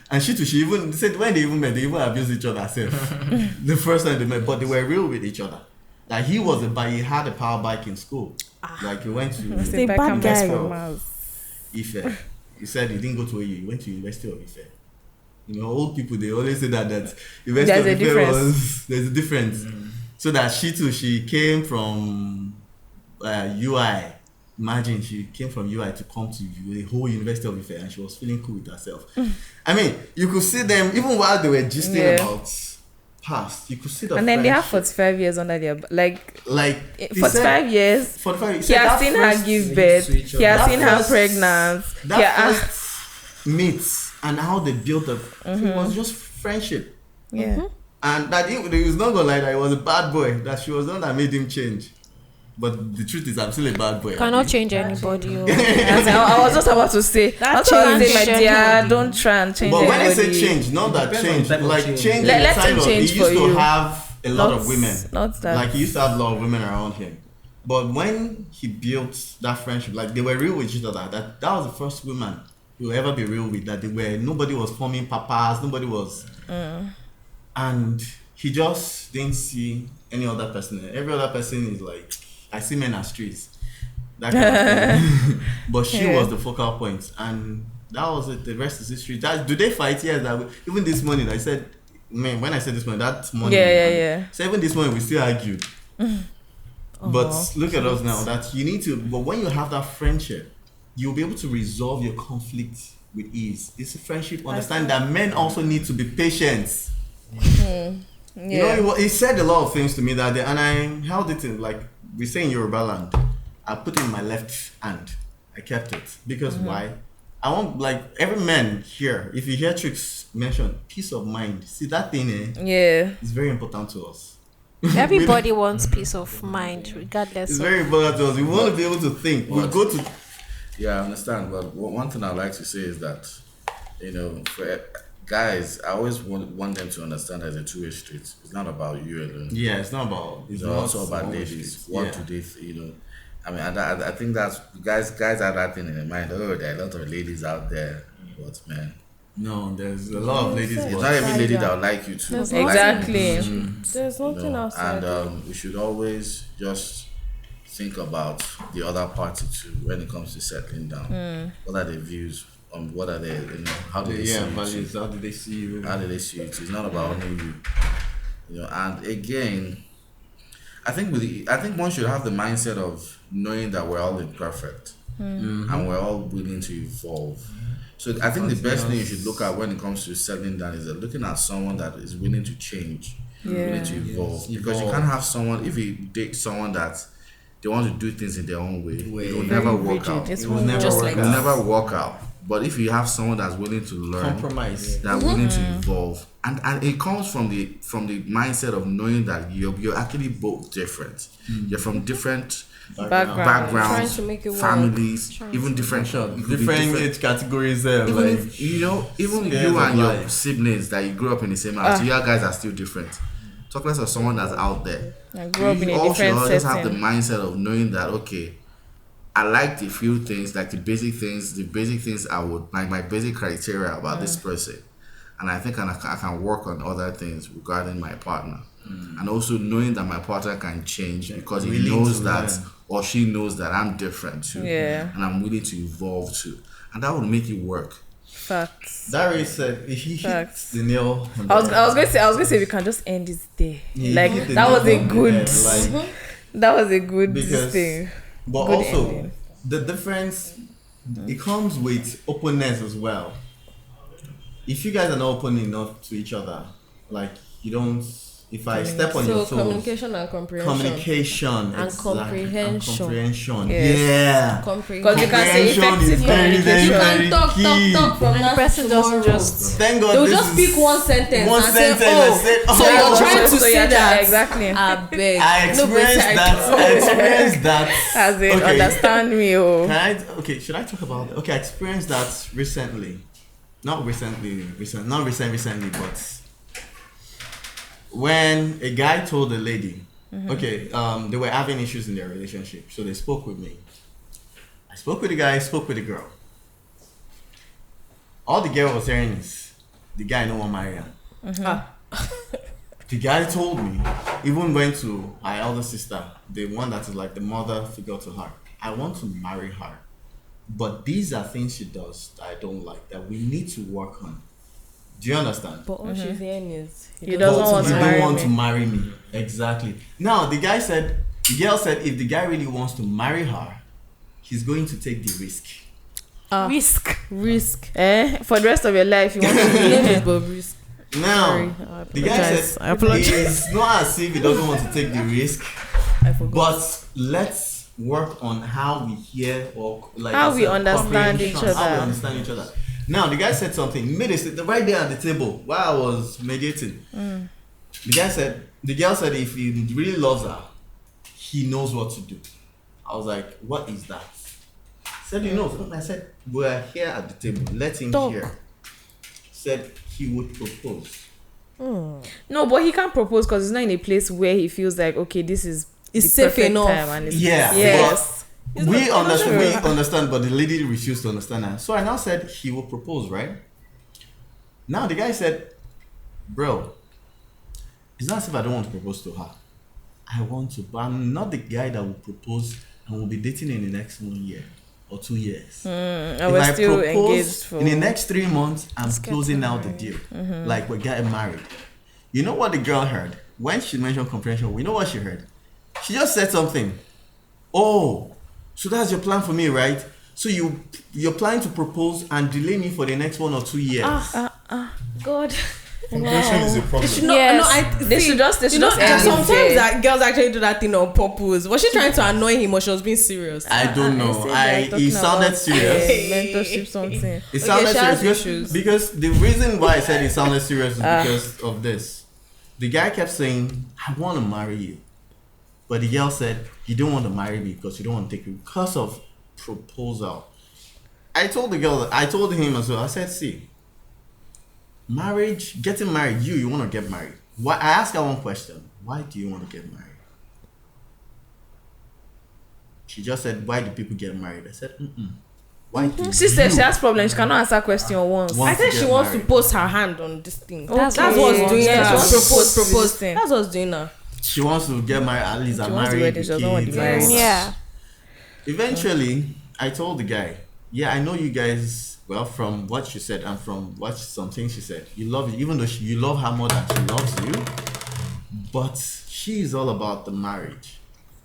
S6: and she even said when they even met, they even abused each other herself. The first time they met, but they were real with each other. Like he had a power bike in school. Like he went to Ife. He said he didn't go to AU, he went to University of Ife. You know, old people, they always say that University of Ife there's a difference. So that she came from UI. Imagine she came from UI to come to the whole University of Ife and she was feeling cool with herself. I mean, you could see them, even while they were gisting about passed, you could see the
S1: And then they have
S6: friendship.
S1: 45 years under their
S6: Like he
S1: 45
S6: said-
S1: years.
S6: 45.
S1: He has seen her give birth. He has
S6: That
S1: seen her
S6: first-
S1: pregnant.
S6: that
S1: He has,
S6: first meets and how they built up, it was just friendship.
S1: yeah.
S6: And that he was not gonna lie that he was a bad boy, that she was the one that made him change. But the truth is, I'm still a bad boy.
S2: Cannot change anybody.
S1: I was just about to say,
S2: That
S1: my
S2: change
S1: dear,
S2: anybody.
S1: don't try and change
S6: But when I say
S1: anybody.
S6: change, not that
S7: Depends on
S6: change,
S7: the type of
S6: like
S7: change.
S6: change.
S1: Let
S6: in the
S1: him
S6: time of-
S1: change
S6: he
S1: for
S6: used
S1: you.
S6: to have a lot
S1: Not-
S6: of women.
S1: not that.
S6: Like he used to have a lot of women around him. But when he built that friendship, like they were real with each other. That was the first woman he will ever be real with. That they were, nobody was forming papas, nobody was, and he just didn't see any other person. Every other person is like, I see men as streets, that kind of thing. But she
S1: Yeah.
S6: was the focal point, and that was it. The rest is history. Do they fight? Yes. Even this morning, I said, man, when I said this morning, that morning,
S1: Yeah.
S6: So even this morning, we still argued. But look at us now. That you need to. But when you have that friendship, you'll be able to resolve your conflict with ease. It's a friendship. Understand that men also need to be patient. You know, he said a lot of things to me that day, and I held it in, like we say in Yoruba land. I put it in my left hand. I kept it because why? I want, like, every man here. If you hear Tricks mention peace of mind, see that thing,
S1: Yeah.
S6: is very important to us.
S2: Everybody wants peace of mind, regardless.
S6: It's
S2: of
S6: very important to us. We want to be able to think. We go to.
S3: Yeah, I understand. But one thing I'd like to say is that, you know, for guys, I always want them to understand that it's a two-way street. It's not about you alone.
S6: Yeah, it's not about.
S3: It's
S6: not
S3: also about
S6: one
S3: ladies.
S6: street.
S3: What
S6: Yeah.
S3: do they, you know? I mean, I think that's guys have that thing in their mind. Oh, there are a lot of ladies out there, but man,
S6: No, there's a lot of ladies.
S3: it's
S6: but-
S3: not every lady that would like you to.
S4: There's
S3: like
S1: Exactly.
S3: you.
S4: There's
S3: You
S4: nothing
S3: know,
S4: outside.
S3: and we should always just think about the other party too when it comes to settling down. What are their views? What are they? You know, how do they see
S6: Yeah,
S3: you?
S6: values.
S3: too?
S6: How do they see you?
S3: How do they see it? It's not about only you. You know, and again, I think one should have the mindset of knowing that we're all imperfect and we're all willing to evolve. So I think the best thing you should look at when it comes to settling down is that looking at someone that is willing to change, willing to evolve. Because you can't have someone, if you date someone that they want to do things in their own way, it will never work out.
S1: It
S6: will never
S4: Just
S6: work
S4: like
S3: It will
S6: out.
S3: never work out. But if you have someone that's willing to learn,
S6: Compromise.
S3: that willing to evolve, and it comes from the mindset of knowing that you're actually both different. You're from different
S1: Background.
S3: backgrounds,
S4: Trying to make it work.
S3: families, even different, you could be
S6: Different age categories. Like,
S3: even
S6: Scares
S3: you
S6: of
S3: and your
S6: life.
S3: siblings that you grew up in the same house, you guys are still different. Talk less of someone that's out there.
S1: I grew up in
S3: You
S1: a
S3: also
S1: different
S3: just have the
S1: setting.
S3: mindset of knowing that, okay, I like the few things, like the basic things I would, like my basic criteria about this person. And I think I can work on other things regarding my partner. And also knowing that my partner can change because he
S6: Willing
S3: knows
S6: to
S3: that,
S6: learn.
S3: or she knows that I'm different too.
S1: Yeah.
S3: And I'm willing to evolve too. And that would make it work.
S1: Facts.
S6: Darius said he hit
S1: Facts.
S6: the nail. on
S1: I was
S6: the
S1: gonna say we can just end this day.
S6: Yeah,
S1: Like
S6: you hit the
S1: that was
S6: nail
S1: a
S6: on the
S1: good
S6: head, like,
S1: that was a good
S6: Because-
S1: thing.
S6: But
S1: Good
S6: also,
S1: ending.
S6: the difference, it comes with openness as well. If you guys are not open enough to each other, like you don't, if I step on
S4: So
S6: your toes,
S4: communication and comprehension.
S6: communication
S4: And comprehension.
S6: and comprehension.
S1: Yes.
S6: Yeah.
S1: Because you can say
S6: Comprehension is
S1: effective
S6: very, very,
S1: communication.
S4: You can
S6: very
S4: talk
S6: key.
S4: from
S2: And
S4: now
S2: the person
S4: to
S2: doesn't
S4: tomorrow.
S2: just.
S6: Thank God
S4: They'll
S6: this
S4: just
S6: is
S4: pick one sentence
S6: one
S4: and
S6: sentence
S4: say,
S6: and
S4: oh,
S6: say,
S4: so
S6: oh,
S4: you're trying to
S1: So
S4: say
S1: you're
S4: that.
S1: exactly.
S4: I beg.
S6: I experienced that. I experienced that.
S1: As in,
S6: Okay.
S1: understand me, oh.
S6: Okay, should I talk about it? Okay, I experienced that recently. Not recently, but when a guy told a lady, okay, they were having issues in their relationship, so they spoke with me. I spoke with the guy, spoke with the girl. All the girl was hearing is, the guy no want marry her. The guy told me, even went to my elder sister, the one that is like the mother figure to her. I want to marry her, but these are things she does that I don't like, that we need to work on. Do you understand?
S4: But all she's hearing is
S1: He doesn't
S6: But
S1: want
S6: you
S1: to
S6: don't
S1: marry
S6: want
S1: me.
S6: to marry me. Exactly. Now the girl said, if the guy really wants to marry her, he's going to take the risk.
S2: Risk.
S1: For the rest of your life, you want to be
S4: but risk.
S6: Now, the guy said, it's not as if he doesn't want to take the risk, but let's work on how we hear or like
S1: how we understand each other.
S6: How we understand each other. Now, the guy said something. He made it right there at the table while I was mediating. The girl said, if he really loves her, he knows what to do. I was like, what is that? He said, he knows. I said, we're here at the table. Let him hear. Said he would propose.
S1: No, but he can't propose because he's not in a place where he feels like, okay, this is
S4: it's safe enough.
S1: Time and it's
S6: yes. We understand, but the lady refused to understand her. So I now said he will propose, right? Now the guy said, bro, it's not as if I don't want to propose to her. I want to, but I'm not the guy that will propose and will be dating in the next 1 year or 2 years.
S1: If I still propose
S6: in the next 3 months, I'm closing out the deal. Like we're getting married. You know what the girl heard? When she mentioned comprehension, you know what she heard? She just said something. Oh, so that's your plan for me, right? So you're planning to propose and delay me for the next 1 or 2 years.
S1: God.
S5: Comprehension is a problem.
S1: They should just
S4: sometimes that girls actually do that thing on purpose. Was she trying to annoy him or she was being serious?
S6: I don't know. He sounded serious.
S1: Mentorship something.
S6: It sounded serious because the reason why I said it sounded serious is because of this. The guy kept saying, I want to marry you. But the girl said, you don't want to marry me because you don't want to take it because of proposal. I told him as well, I said, see, marriage, getting married, you want to get married. Why? I asked her one question. Why do you want to get married? She just said, why do people get married? I said, Why do
S1: she said she has problems. She cannot answer question once.
S4: I think she wants to post her hand on this thing. That's what's doing her. She wants to propose. That's what's doing her.
S6: She wants to get married, at least I'm married.
S2: Yeah.
S6: Eventually, I told the guy, yeah, I know you guys, well, from what she said and from what some things she said, you love it, even though you love her more than she loves you, but she is all about the marriage.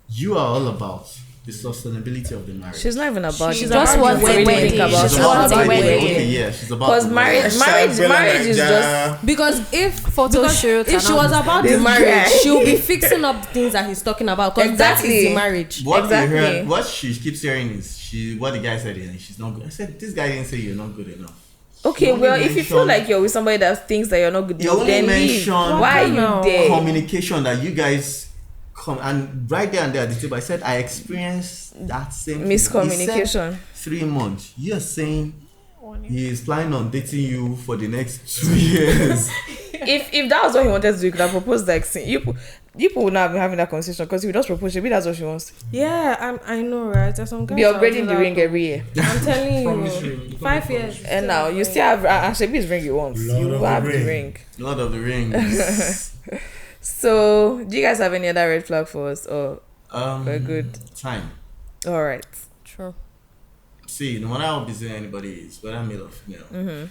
S6: You are all about the sustainability of the marriage.
S1: She's not even about.
S2: She just wants a wedding. She just wants a wedding.
S6: Okay, yeah, she's about.
S1: Because marriage is just
S4: because if
S2: photo shoot.
S4: If she was about the marriage, she'll be fixing up the things that he's talking about. Because that is the marriage.
S6: What she keeps hearing is what the guy said. She's not good. I said this guy didn't say you're not good enough.
S1: Okay, well, if you feel like you're with somebody that thinks that you're not good enough, then leave. Why are you there?
S6: Communication that you guys. And right there and there at the table, I said I experienced that same
S1: miscommunication.
S6: 3 months. You're saying he is planning on dating you for the next 2 years.
S1: If that was what he wanted to do, he could have proposed like you would not be having that conversation because he would just propose. Maybe that's what she wants.
S4: Yeah, I know, right? There's some guys
S1: be upgrading the ring every year.
S4: I'm telling you, 5 years.
S1: And now you still have Ashebi's ring you want. You have the ring.
S6: Lord of the Rings.
S1: So, do you guys have any other red flag for us, or we're good?
S6: Time.
S1: All right.
S4: True.
S6: See, no matter how busy anybody is, whether male or female,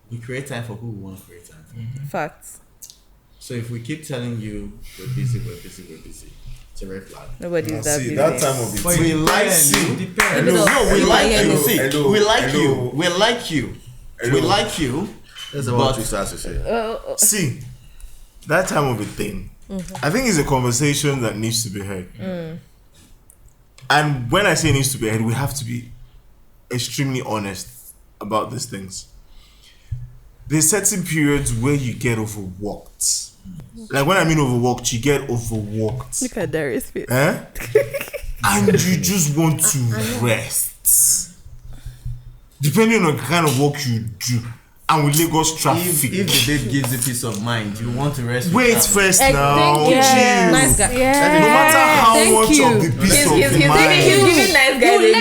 S6: we create time for who we want to create time for.
S1: Facts.
S6: So if we keep telling you we're busy, it's a red flag.
S1: Nobody's that busy.
S5: That time of
S6: But we like you.
S3: That's what we start to say.
S5: See, that time of a thing, I think it's a conversation that needs to be heard. And when I say it needs to be heard, we have to be extremely honest about these things. There's certain periods where you get overworked. Like when I mean overworked, you get overworked.
S1: Look at Darius' face.
S5: And you just want to rest. Depending on the kind of work you do. And with Lagos traffic.
S6: If the date gives you peace of mind, you want to rest.
S5: Wait first now.
S4: Nice guy.
S5: No matter how much of the peace of the mind.
S1: He's giving nice guys a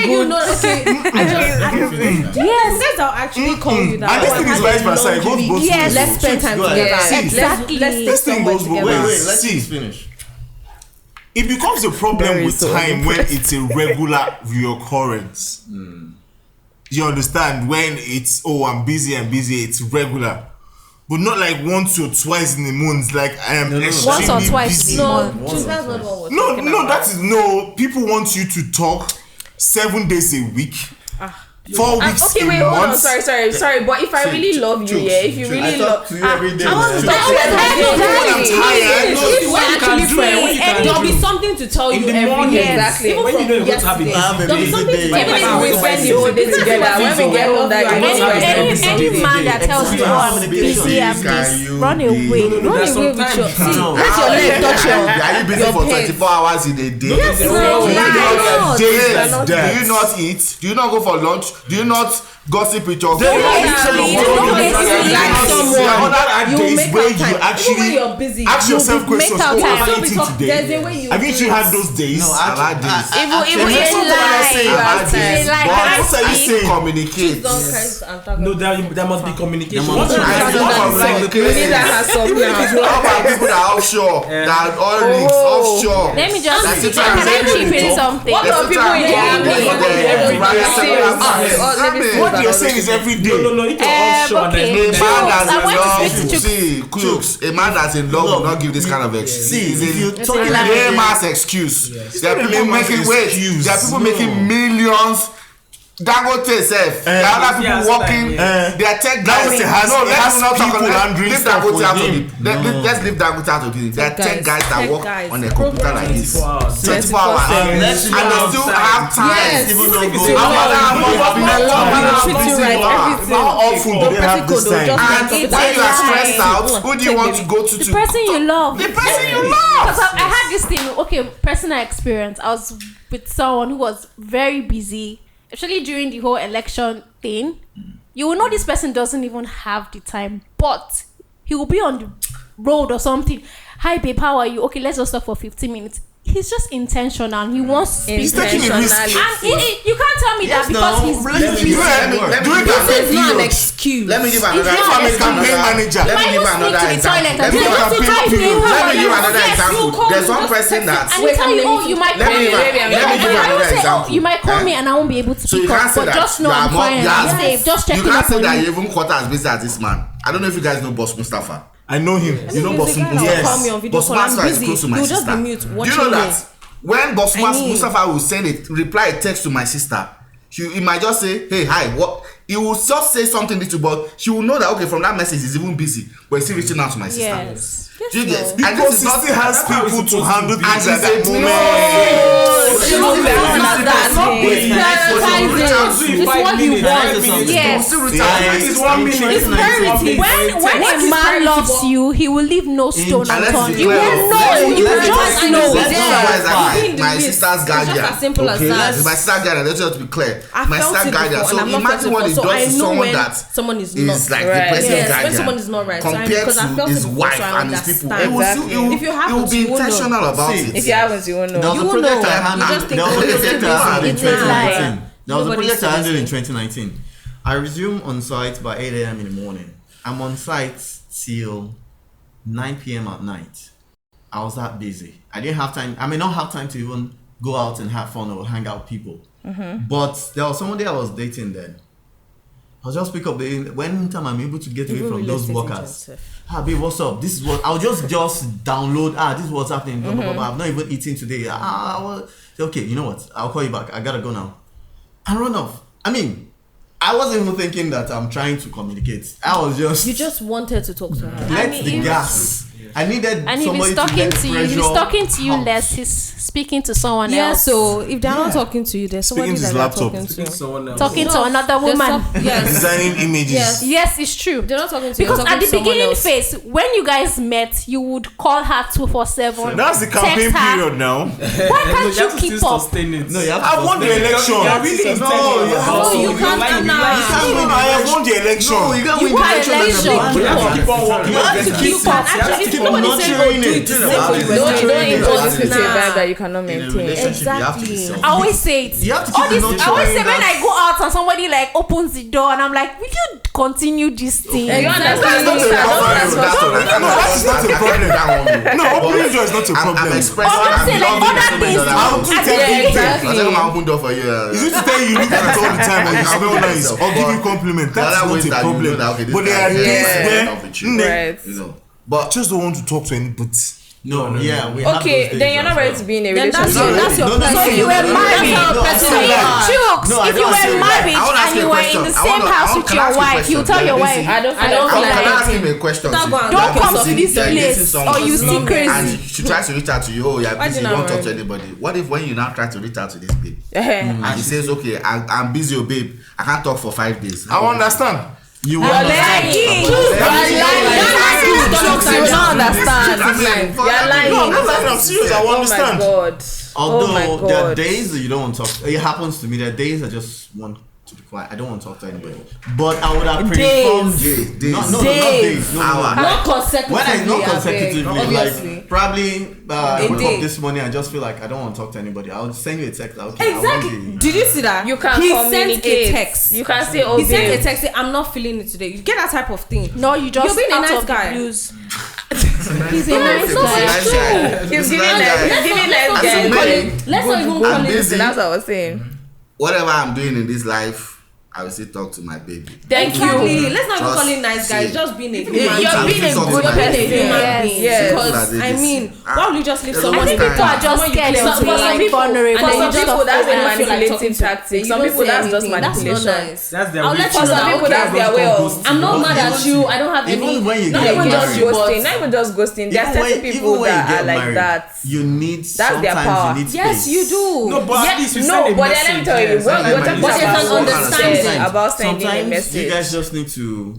S1: good.
S4: Yes, that's how actually call you that.
S5: And this thing is vice versa. It goes both ways.
S4: Yes, let's spend time together.
S2: Exactly.
S5: This thing goes both ways.
S6: Let's finish.
S5: It becomes a problem with time when it's a regular reoccurrence. You understand? When it's I'm busy, it's regular. But not like once or twice in a month. Like I am extremely
S2: once or twice
S5: busy.
S2: in a month.
S5: No, that is no. People want you to talk 7 days a week. 4 weeks.
S1: Okay, wait, hold on. Sorry. But if I really love you, if you really love,
S6: you every day.
S1: I want to talk to you every day.
S4: There'll be something to tell you every day.
S1: Exactly.
S7: When you know you're going to have a
S4: There'll be something to tell you.
S1: Even if we spend the whole day together, when we get home, that
S2: any man that tells you I'm busy, I'm this, run away.
S4: Run away with your
S3: Let your leg touch your. Are you busy for 24 hours in a day?
S4: Yes,
S3: Do you not eat? Do you not go for lunch? Do you not gossip with your friends?
S4: You're busy.
S5: Ask yourself questions. What am I eating
S4: There's
S5: today?
S4: a way you
S5: Have you had those days?
S3: No, I've had days.
S2: Even in life,
S3: Communicate.
S7: No, there must be communication.
S3: How about people that are offshore, that are oil rigs offshore?
S2: let me just
S3: That's it,
S2: can I
S3: that's
S2: chip in
S3: it.
S2: something?
S1: What about people in
S5: What you're saying is every day.
S7: No, if you're offshore,
S2: okay.
S3: A man that's
S2: I
S3: in
S2: want to
S3: love,
S2: speak to
S3: see, Cooks, a man that's in love will not give this kind of excuse.
S6: See, if you
S3: It's
S6: talk
S3: a
S6: like
S3: lame ass excuse. There are people making
S5: excuse.
S3: There are people making millions. Dangote self. There are other people working. They are tech guys. Let's not talk about leave Dangote out of it. Let's leave Dangote out of it. There are tech guys that work on a computer like this 24 hours, and they still have time.
S6: even though
S5: How often do they have this time?
S3: And when you are stressed out, who do you want to go to?
S2: The person you love.
S3: The person you love.
S2: Because I had this thing, okay, personal experience. I was with someone who was very busy, especially during the whole election thing. You will know this person doesn't even have the time, but he will be on the road or something. Hi babe, how are you? Okay, let's just talk for 15 minutes. He's just intentional. He wants to speak
S1: Intentionality.
S2: and you can't tell me that because he's busy.
S4: This is not an excuse.
S3: Let me give another
S2: If you are a
S5: campaign manager,
S3: Let me give another example. Let me give another example. There's one person that.
S2: And he tell you, oh, you might call me.
S3: Let me give another example.
S2: You might call me and I won't be able to
S3: So you
S2: pick
S3: can't
S2: up.
S3: say
S2: But
S3: that
S2: just know I'm fine. I'm safe. Just
S3: You
S2: checking
S3: can't
S2: up
S3: say
S2: on
S3: that
S2: you.
S3: you even quarter as busy as this man. I don't know if you guys know Boss Mustafa.
S5: I know him.
S3: You know Boss
S4: Call me on
S3: Mustafa.
S4: video
S3: Boss
S4: call. I'm
S3: Mustafa is
S4: busy.
S3: close to my
S4: You'll just
S3: sister.
S4: be mute
S3: Do you
S4: watching
S3: know
S4: me.
S3: that when Boss
S4: I mean-
S3: Mustafa will send a text to my sister, he might just say, hey, hi, what? He will just say something little, but she will know that, okay, from that message, he's even busy, but he's still reaching out to my sister.
S2: Yes.
S3: Do you get? And
S5: Because
S3: this
S5: he
S3: is not
S5: still has people to handle things at that
S3: No.
S5: moment.
S4: It's what you want.
S2: Yes.
S7: It's 1 minute.
S4: It's priority.
S2: When a man loves you, he will leave no stone unturned. You will know.
S3: Let's
S2: You will just know.
S3: my sister's guardian.
S4: It's just as simple as that.
S3: My sister's guardian. Let's just be clear.
S4: I
S3: My
S4: felt
S3: sister's
S4: it
S3: guardian.
S4: before,
S3: So
S4: and I'm not
S3: imagine what
S4: felt
S3: it
S4: it before.
S3: does to
S4: So I know
S3: someone
S4: when
S3: that
S4: someone is
S3: is
S4: not
S3: like
S1: right.
S3: the person's
S4: Yes, when
S3: guardian.
S4: someone is not right. So
S3: Compared
S4: because I
S3: to
S4: felt
S3: his
S4: it before,
S3: wife
S4: so I
S3: and his people.
S4: understand.
S3: It will
S4: If you have
S3: be
S4: it, you will know.
S3: intentional about
S6: See,
S3: it.
S1: If you haven't, you won't know.
S6: There was
S4: You
S6: a
S4: will
S6: project
S4: know.
S6: I
S4: You
S6: handled.
S4: just think
S6: There was a
S4: it's
S6: project I handled in
S2: It's like-
S6: 2019. There was a
S4: Nobody's
S6: project I handled in
S4: listening.
S6: 2019. I resumed on site by 8 a.m. in the morning. I'm on site till 9 p.m. at night. I was that busy. I didn't have time. I may not have time to even go out and have fun or hang out with people. But there was somebody I was dating then. I'll just pick up when time I'm able to get away from those workers. Babe, what's up? This is what I'll just download. This is what's happening. Blah, blah, blah, blah. I've not even eaten today. Okay, you know what? I'll call you back. I gotta go now. And run off. I mean, I wasn't even thinking that I'm trying to communicate. I was just
S4: You just wanted to talk to her.
S6: let the gas. I needed
S2: And if
S6: somebody
S2: he's
S6: to
S2: talking
S6: let
S2: to you,
S6: pressure
S2: if he's talking to you
S6: out.
S2: less, he's speaking to someone
S4: Yeah,
S2: else.
S4: so if they're not talking to you, there's somebody
S5: Speaking to
S4: that
S5: his
S4: they're
S5: laptop.
S4: talking to.
S7: Someone else.
S2: Talking to another
S4: There's
S2: woman.
S4: yes.
S5: Designing images.
S4: Yes.
S2: Yes, it's true.
S4: They're not talking to you.
S2: Because
S4: they're
S2: at the
S4: talking to someone
S2: beginning
S4: else.
S2: phase, when you guys met, you would call her 247.
S5: That's the campaign
S2: text her.
S5: period now.
S2: Why can't
S7: You have
S2: you
S7: to
S2: keep
S7: still
S2: up?
S7: sustain it.
S6: No, you have to
S5: I won the
S6: sustain it.
S5: election.
S7: You're really
S4: you can't now.
S5: I have won the election.
S6: No, you can't
S2: You
S6: win the
S2: won
S6: election.
S2: election.
S7: You have to keep on working.
S6: You have to keep
S2: up.
S4: Actually, if
S6: keep
S4: nobody
S6: on
S4: said
S6: nurturing
S4: go do
S6: it.
S4: it, just
S6: You
S4: say
S6: know,
S4: go do it.
S1: Don't impose this with a
S4: Nah.
S1: vibe that you cannot
S6: In a
S1: maintain.
S6: relationship, you have to be
S4: Exactly.
S6: selfish.
S2: I always say it.
S6: You have to
S2: All
S6: keep
S2: this,
S6: nurturing
S2: I always say when
S6: that.
S2: I go out and somebody like opens the door and I'm like, will you continue this thing?
S1: You understand?
S3: That's not a problem.
S5: No, that's not a problem. No,
S3: But
S5: opening door is not a
S3: I'm
S5: problem.
S3: expressing.
S2: Or I'm saying like
S3: loving
S2: other
S3: so
S2: things.
S3: many
S5: I'll
S3: other
S5: do it
S2: At the
S5: every
S2: beginning-
S5: day.
S3: I'm telling my open door for you.
S5: Is it to tell you look at it all the time and you
S3: I
S5: smell
S3: know
S5: nice
S3: myself,
S5: or give
S3: but
S5: you compliment?
S3: the
S5: That's
S3: other
S5: not
S3: ways
S5: a
S3: that you know
S5: problem.
S3: that, okay, this
S5: But there
S3: guy
S5: are
S3: is
S5: days
S3: not
S5: where
S3: with you.
S1: Right.
S3: You know, but
S5: just don't want to talk to anybody.
S6: No, yeah, we have
S1: Okay,
S6: those days
S1: then you're not
S6: as
S1: ready
S6: well.
S1: to be in a
S4: Then
S1: relationship.
S4: that's your
S6: No, no,
S4: person.
S6: no,
S2: So if you
S6: no,
S2: were
S6: no, no,
S2: married,
S6: no, no,
S2: so
S6: no, no.
S2: jokes.
S6: No, I
S2: If you
S6: don't
S2: were
S6: say that.
S2: married
S3: I wanna ask
S2: and
S3: you
S2: you
S3: a
S2: were in
S3: question.
S2: the
S3: I
S2: same
S3: wanna-
S2: house
S3: I
S2: with
S3: can
S2: your
S3: ask you a
S2: wife, you
S3: question.
S2: tell your
S3: Let me
S2: wife,
S3: see.
S1: I don't
S4: I don't
S1: feel
S4: feel
S3: Can I
S4: like
S3: ask him a question?
S4: Don't
S3: See,
S4: go and
S2: don't
S3: that
S2: come
S3: person
S2: to this
S3: that
S2: place
S3: dating someone
S2: or you still
S3: and
S2: crazy.
S3: she tries to reach out to you. Oh, you're
S4: Why
S3: busy.
S4: do
S3: You
S4: you
S3: don't
S4: not
S3: talk to
S4: marry?
S3: anybody. What if when you now try to reach out to this babe
S1: Mm.
S3: and he says, okay, I'm busy, oh babe, I can't talk for 5 days.
S5: I understand.
S6: You
S1: You're lying. You're lying. You will not understand. You're lying.
S5: No, I'm not lying. I'm serious. I will
S1: Oh my
S5: understand.
S1: god.
S6: Although
S1: Oh my
S6: there are
S1: God.
S6: days that you don't want to talk. It happens to me. There are days I just want to be quiet. I don't want to talk to anybody. But I would have preferred
S3: Days.
S6: No, not
S1: Days.
S6: days. No.
S4: Not consecutively.
S6: When I not
S4: I beg,
S6: consecutively,
S4: obviously.
S6: like probably I wake
S4: day.
S6: up this morning and just feel like I don't want to talk to anybody. I'll send you a text. Okay,
S4: Exactly.
S6: I won't be.
S4: Did you see that?
S1: You can
S4: He
S1: communicate.
S4: sent a text.
S1: You can say, oh,
S4: He sent a
S1: babe.
S4: text saying, I'm not feeling it today. You get that type of thing.
S2: No, you just
S4: You're being a
S2: out
S4: nice
S2: of
S4: guy.
S2: the blues. He's a nice
S3: He's a
S2: guy.
S3: nice guy.
S1: He's
S3: He's a
S1: giving
S3: nice
S1: nice.
S3: guy.
S1: He's giving nice
S3: As a
S1: guys.
S3: man,
S4: Let's not even
S3: I'm
S4: call it.
S3: busy.
S1: That's what I was saying.
S3: whatever I'm doing in this life, I will still talk to my baby.
S1: Thank
S4: Exactly.
S1: you.
S4: Let's not even
S3: Just
S4: call it nice guys.
S3: say-
S4: Just being a
S1: You're
S4: human.
S3: I'm
S1: being a
S3: still
S1: good
S3: talking to my
S1: person.
S3: baby.
S1: Yes. Yes.
S4: Because I mean, why would you just leave
S3: There's
S4: someone?
S3: always
S2: I think people
S3: time.
S2: are just scared
S4: Some-
S2: of
S4: for
S2: being
S4: some people-
S2: vulnerable.
S4: and
S1: For
S4: then
S1: some
S4: you just
S1: people,
S4: don't
S1: that's a
S4: feel like
S1: manipulative
S4: talking to-
S1: tactic.
S4: you
S1: Some
S4: don't
S1: people,
S4: say
S1: that's just
S4: anything. That's
S1: manipulation.
S4: not nice.
S7: That's their
S4: I'll
S7: way
S4: let
S7: to-
S4: you know
S1: some
S4: that,
S1: people,
S4: okay,
S1: that's their way of-
S4: I'm not mad at you. I don't have
S6: Even
S4: any.
S6: when you
S1: Not
S6: get
S1: even just
S6: married,
S1: ghosting. Not even just ghosting. There are certain people that are like that.
S6: You need
S1: That's their
S6: sometimes
S1: power.
S6: you need
S4: Yes,
S6: space.
S4: you do.
S7: No, but at least you
S1: No,
S7: send a
S1: but
S7: message.
S1: let me tell you,
S7: yes.
S1: we're talking
S3: But
S1: about
S4: there's an
S1: what you
S4: understanding.
S1: said about sending a
S6: Sometimes
S1: message.
S6: you guys just need to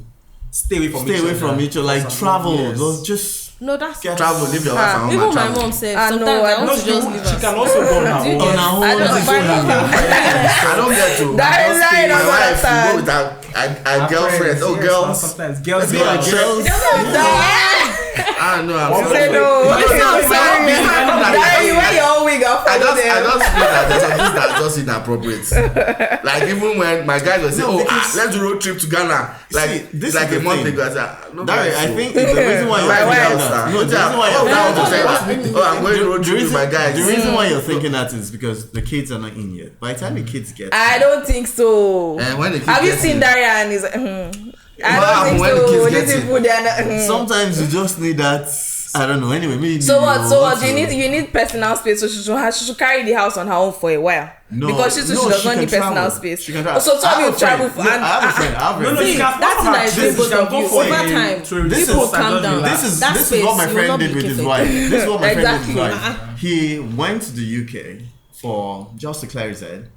S7: Stay away from
S6: stay
S7: each
S6: away
S7: other.
S6: from each other, like
S7: For some
S6: travel.
S7: years.
S6: Or just
S4: No, that's
S6: get
S3: Travel, leave your wife at home
S4: even
S3: and
S4: my
S3: travel.
S4: mom said.
S1: I know,
S4: Sometimes
S1: I
S4: I want
S7: No,
S4: to just leave
S7: she
S4: her.
S7: can also go now.
S4: Do you
S6: on
S4: get-
S6: her own.
S1: I don't
S6: What's
S1: know.
S6: it
S3: I don't get to.
S1: That is right.
S3: My
S1: I
S3: wife will go
S1: understand.
S3: with her girlfriend. Oh,
S7: Yes,
S3: girls.
S7: sometimes girls
S3: Let's
S7: go
S3: go
S7: out.
S3: out, girls. I don't know. I'm
S1: Say no.
S3: I'm sorry.
S1: That you wear your own wig. I'll
S3: I
S1: follow
S3: just
S1: them.
S3: feel that there's some things that are just inappropriate. Like even when my guys will say,
S6: No,
S3: "Oh,
S6: because-
S3: let's do road trip to Ghana," like
S6: See, this
S3: like
S6: is
S3: a
S6: the
S3: month
S6: thing.
S3: ago, I said, "No,
S6: That,
S3: guys,
S6: I
S3: so-
S6: think the reason why
S3: my
S6: you're
S3: wife,
S6: thinking that. No, the reason why
S3: oh, that
S6: you're
S3: was saying, oh, I'm going road trip with my guys.
S6: The reason why you're thinking that is because the kids are not in yet. By the time the kids get,
S1: I don't think so.
S3: And when the kids
S1: Have you
S3: get
S1: seen
S3: in-
S1: Daria and his? I
S3: What
S1: don't think
S3: when the
S1: so.
S3: kids
S1: These
S3: get in?
S1: people, they are not.
S6: sometimes you just need that. I don't know. Anyway, maybe.
S1: So what? So what? You
S6: need.
S1: need personal space. So she should carry the house on her own for a while.
S6: No,
S1: Because she
S6: no,
S1: does
S6: she
S1: not
S6: can
S1: need personal
S6: travel.
S1: space.
S6: She can travel.
S1: So
S6: I
S1: some
S6: have
S1: will
S6: a
S1: travel.
S6: friend. No, I have a friend. I have a
S7: No, no,
S6: friend.
S7: she can
S4: That's
S7: follow her
S4: nice.
S7: trips.
S4: Both
S7: She can
S4: of
S7: go
S4: you.
S7: for
S4: Over
S7: a-
S4: time.
S7: to a
S6: This
S7: resort
S6: is-
S7: and
S4: calm
S7: just
S4: down.
S7: relax.
S6: This is
S4: That
S6: this is
S4: space,
S6: what my
S4: you will
S6: friend
S4: not
S6: did
S4: be
S6: with his
S4: keeping.
S6: wife. This is what my friend did with his
S1: Exactly.
S6: wife. He went to the UK for just to clear his head,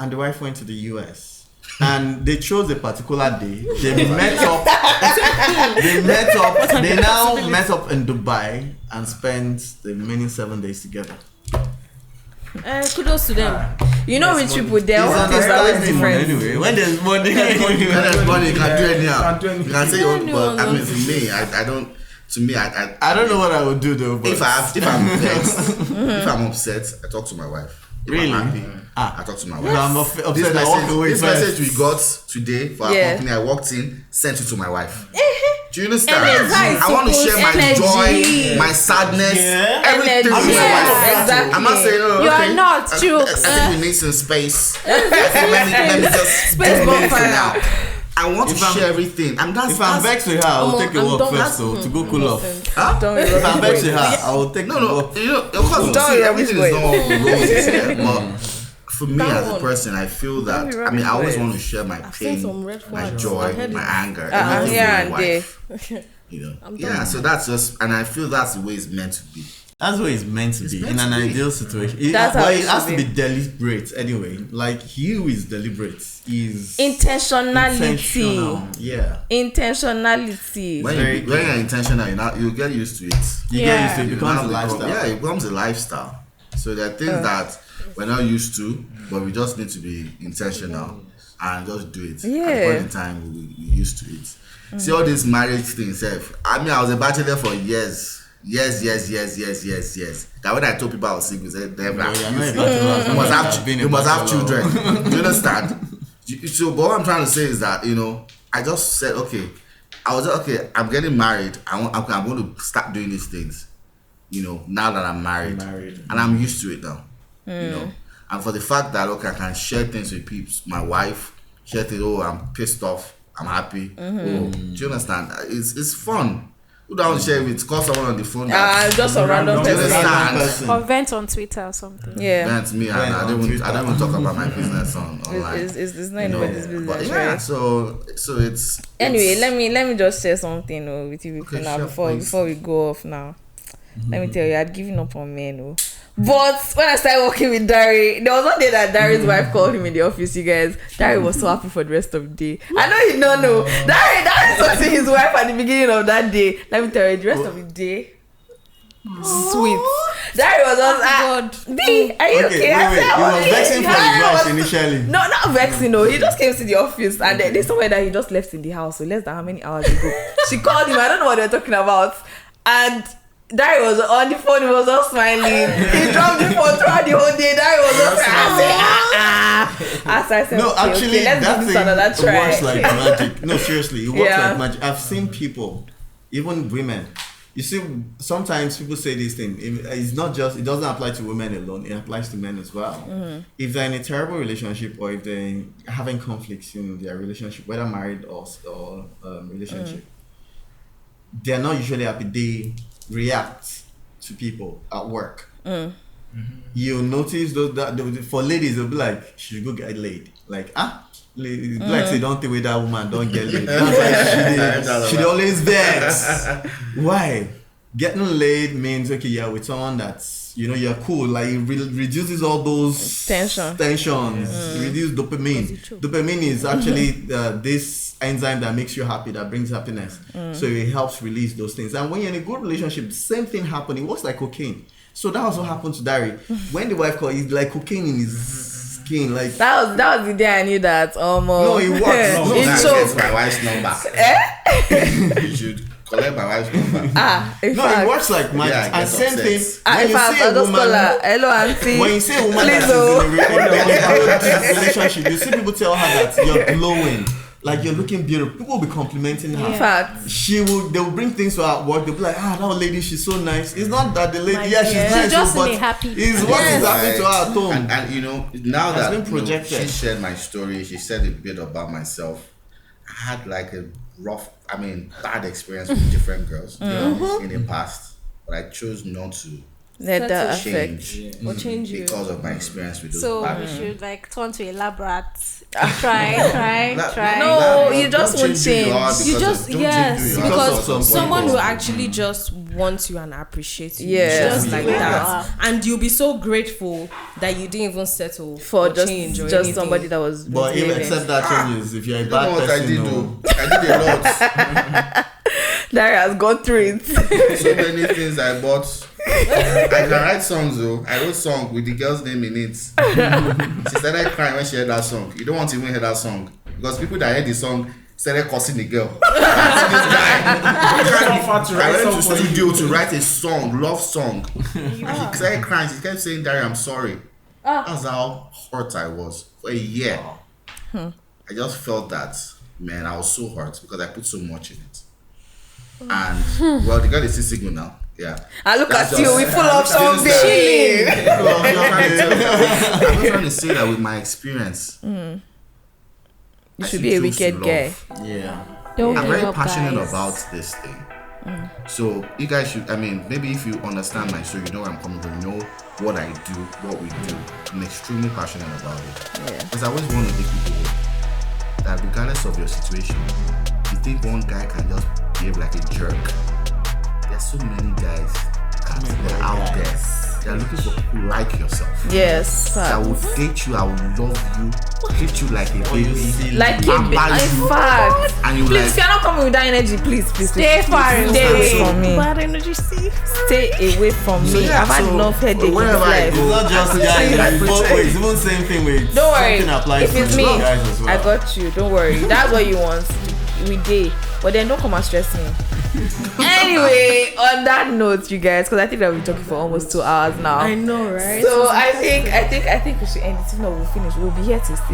S6: and the wife went to the US. And they chose a particular day. They met up. They now met up in Dubai and spent the remaining 7 days together.
S4: Kudos to them.
S1: You know, rich people, their
S6: It's
S1: own
S6: an
S1: things are always
S6: understanding
S1: different.
S6: anyway. When there's money,
S3: When there's money, you can do anyhow.
S7: Can't do anything.
S3: You can say your own,
S4: Anyone
S3: but I mean,
S4: knows.
S3: for me, I don't. To me,
S6: I don't know what I would do though. But
S3: If I'm vexed, if I'm upset, I talk to my wife. If
S6: Really?
S3: I'm happy,
S6: Ah.
S3: I talk to my
S6: if
S3: wife.
S6: I'm upset, I walk away
S3: This
S6: first.
S3: message we got today for our
S1: Yeah.
S3: company, I walked in, sent it to my wife. Do you understand?
S1: Energy.
S3: I want to share my
S1: Energy.
S3: joy, my sadness,
S6: Yeah.
S3: everything with my
S1: Yes,
S3: wife.
S1: exactly.
S3: I'm not saying, oh,
S2: You
S3: okay.
S2: are not,
S3: I
S2: Jukes.
S3: think we need some space. let me just
S1: Space bonfire.
S3: now. I want
S6: If
S3: to
S6: I'm-
S3: share everything. And that's
S6: If I'm vexed with her, I will
S4: Omo,
S6: take a
S4: and
S6: walk
S4: don't-
S6: first
S4: that's-
S6: though, to go cool off.
S3: Huh?
S1: Don't
S6: If I'm
S1: be
S6: vexed with her, I will take
S3: No,
S6: a
S3: no,
S6: walk.
S3: you know, of course,
S1: Don't
S3: see,
S1: rub
S3: everything
S1: his
S3: is not roses here, but for me
S4: That
S3: as a
S4: one.
S3: person, I feel
S1: Don't
S3: that,
S1: be
S3: I mean, I always
S1: rubbing
S3: want to share my
S4: seen
S3: pain,
S4: some red
S3: my
S4: flags. I
S3: joy,
S4: heard
S3: my
S4: it.
S3: anger, everything
S1: here
S3: with
S1: and
S3: my
S1: there.
S3: wife. You know, yeah, so that's just, and I feel that's the way it's meant to be.
S6: That's what it's meant to be
S3: meant
S6: in an
S3: to be.
S6: ideal situation.
S1: That's how
S6: But
S1: it
S6: it has
S1: should
S6: to
S1: be.
S6: be deliberate anyway. Like you is deliberate. Is
S1: Intentionality.
S6: intentional. Yeah.
S1: Intentionality.
S3: When
S6: Very
S3: you when you're intentional, you get used to it.
S6: You
S2: Yeah.
S6: get used to it. It
S3: You
S6: becomes
S3: now
S6: a lifestyle.
S3: Yeah, it becomes a lifestyle. So there are things that we're not used to, but we just need to be intentional and just do it. At the
S1: Yeah.
S3: point in time, we used to it. See all these marriage things. I mean, I was a bachelor for years. Years. That when I told people I was single, they said,
S6: No, you're not a
S3: you
S6: bachelor.
S3: must
S6: I've
S3: have
S6: been a
S3: you must have
S6: bachelor.
S3: children. Do you understand? So, but what I'm trying to say is that I just said, okay, I'm getting married. I'm going to start doing these things. Now that I'm married, and I'm used to it now. And for the fact that I can share things with people, my wife, share things. Oh, I'm pissed off. I'm happy. Oh, do you understand? It's fun. Who don't share with? Call someone on the phone.
S1: Just a random person.
S2: Or vent on Twitter or something.
S1: Yeah.
S3: Vent me, and I don't even talk about my business online.
S1: It's not anybody's business,
S3: But
S1: right?
S3: yeah, so it's
S1: Anyway, let me just share something with you people now
S3: sure,
S1: before we go off now. Let me tell you, I'd given up on men. But when I started working with Dari, there was one day that Dari's wife called him in the office, you guys. Dari was so happy for the rest of the day. I know you don't know. Dari talked to his wife at the beginning of that day. Let me tell you, the rest of the day, sweet. Dari was just B, are you okay?
S6: Wait. He was vexing for his wife initially.
S1: No, not vexing. No, he just came to the office and there's somewhere that he just left in the house. So less than how many hours ago? She called him. I don't know what they're talking about. And Dari was on the phone, he was all smiling. He dropped the phone throughout the whole day. Dari was all as I said,
S6: No, actually,
S1: let's
S6: that
S1: give this another
S6: thing
S1: try.
S6: works like magic. No, seriously, it works
S1: Yeah.
S6: like magic. I've seen people, even women. You see, sometimes people say this thing. It's not just, it doesn't apply to women alone. It applies to men as well. If they're in a terrible relationship or if they're having conflicts in their relationship, whether married or relationship, they're not usually happy. They react to people at work. You'll notice that for ladies, they'll be like, she should go get laid. Like, like say, don't think with that woman, don't get laid. She always vex. Why? Getting laid means, okay, you're with someone that's, you're cool. Like, it reduces all those tensions. Reduce dopamine. Dopamine is actually this enzyme that makes you happy, that brings happiness. So it helps release those things. And when you're in a good relationship, same thing happens. It works like cocaine. So that was what happened to Dari. When the wife called, it's like cocaine in his skin. Like
S1: that was the day I knew that.
S6: No, it works.
S3: That's my wife's number. You should collect my wife's number.
S6: It works like magic. And same thing. When you see a woman,
S1: hello auntie.
S6: When you see a woman that is in a relationship, you see people tell her that you're glowing. Like, you're looking beautiful. People will be complimenting her.
S1: In fact,
S6: they will bring things to her at work. They'll be like, that old lady, she's so nice. It's not that the lady, she's nice.
S2: She's just
S6: but
S2: happy.
S6: It's what is happening to her at home.
S3: And now that she shared my story, she said a bit about myself. I had like a bad experience with different girls in the past, but I chose not to
S1: let that
S3: change
S1: or change you
S3: because of my experience with those.
S2: So we should turn to elaborate. Try.
S1: No, you just won't change.
S4: You just because someone will actually just want you and appreciate you, just like that, and you'll be so grateful that you didn't even settle for change or anything.
S1: Somebody that was.
S6: But even except that changes, if you're a bad person,
S3: I did a lot.
S1: Dari has gone through it.
S3: So many things I bought. I can write songs though. I wrote song with the girl's name in it. She started crying when she heard that song. You don't want to even hear that song because people that heard the song started cursing the girl. I went to studio to write a song, love song. She started crying. She kept saying, "Dari, I'm sorry." That's how hurt I was for a year. I just felt that, man, I was so hurt because I put so much in it. And the girl is still single now. Yeah.
S1: I look at you, we full of something.
S3: I'm just trying to say that with my experience.
S1: You should be a wicked guy.
S6: Yeah.
S3: I'm very passionate about this thing. So you guys should, maybe if you understand my story, you know where I'm coming from, you know what I do, what we do. I'm extremely passionate about it. Because I always want to make people know that regardless of your situation, you think one guy can just behave like a jerk. There's so many guys that are out there. They're looking for people like yourself.
S1: Yes.
S3: That will date you, I will love you, treat you like a baby.
S1: Like in fact.
S3: And you
S1: please, if you're not coming with that energy, please stay far away from me.
S2: Bad energy,
S1: stay away from me. I've had enough headache in life.
S6: It's not just guys, both ways. Even same thing with
S1: don't worry.
S6: If
S1: it's me,
S6: guys as well.
S1: I got you. Don't worry. That's what you want. We did. But then don't come and stress me. Anyway, on that note, you guys, because I think that we've been talking for almost 2 hours now.
S4: I know, right?
S1: So I think we should end it. If not, we'll finish. We'll be here till 6.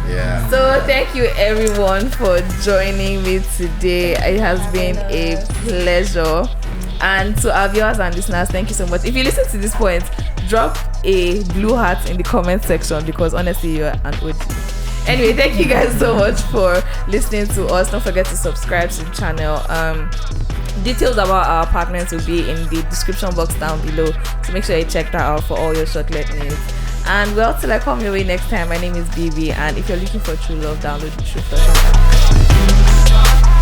S3: Yeah.
S1: So thank you everyone for joining me today. It has been a pleasure. And to our viewers and listeners, thank you so much. If you listen to this point, drop a blue heart in the comment section because honestly, you're an OG. Anyway, thank you guys so much for listening to us. Don't forget to subscribe to the channel. Details about our partners will be in the description box down below, so make sure you check that out for all your chocolate needs. And well, till I come your way next time, my name is BB, and if you're looking for true love, download the Trueflutter.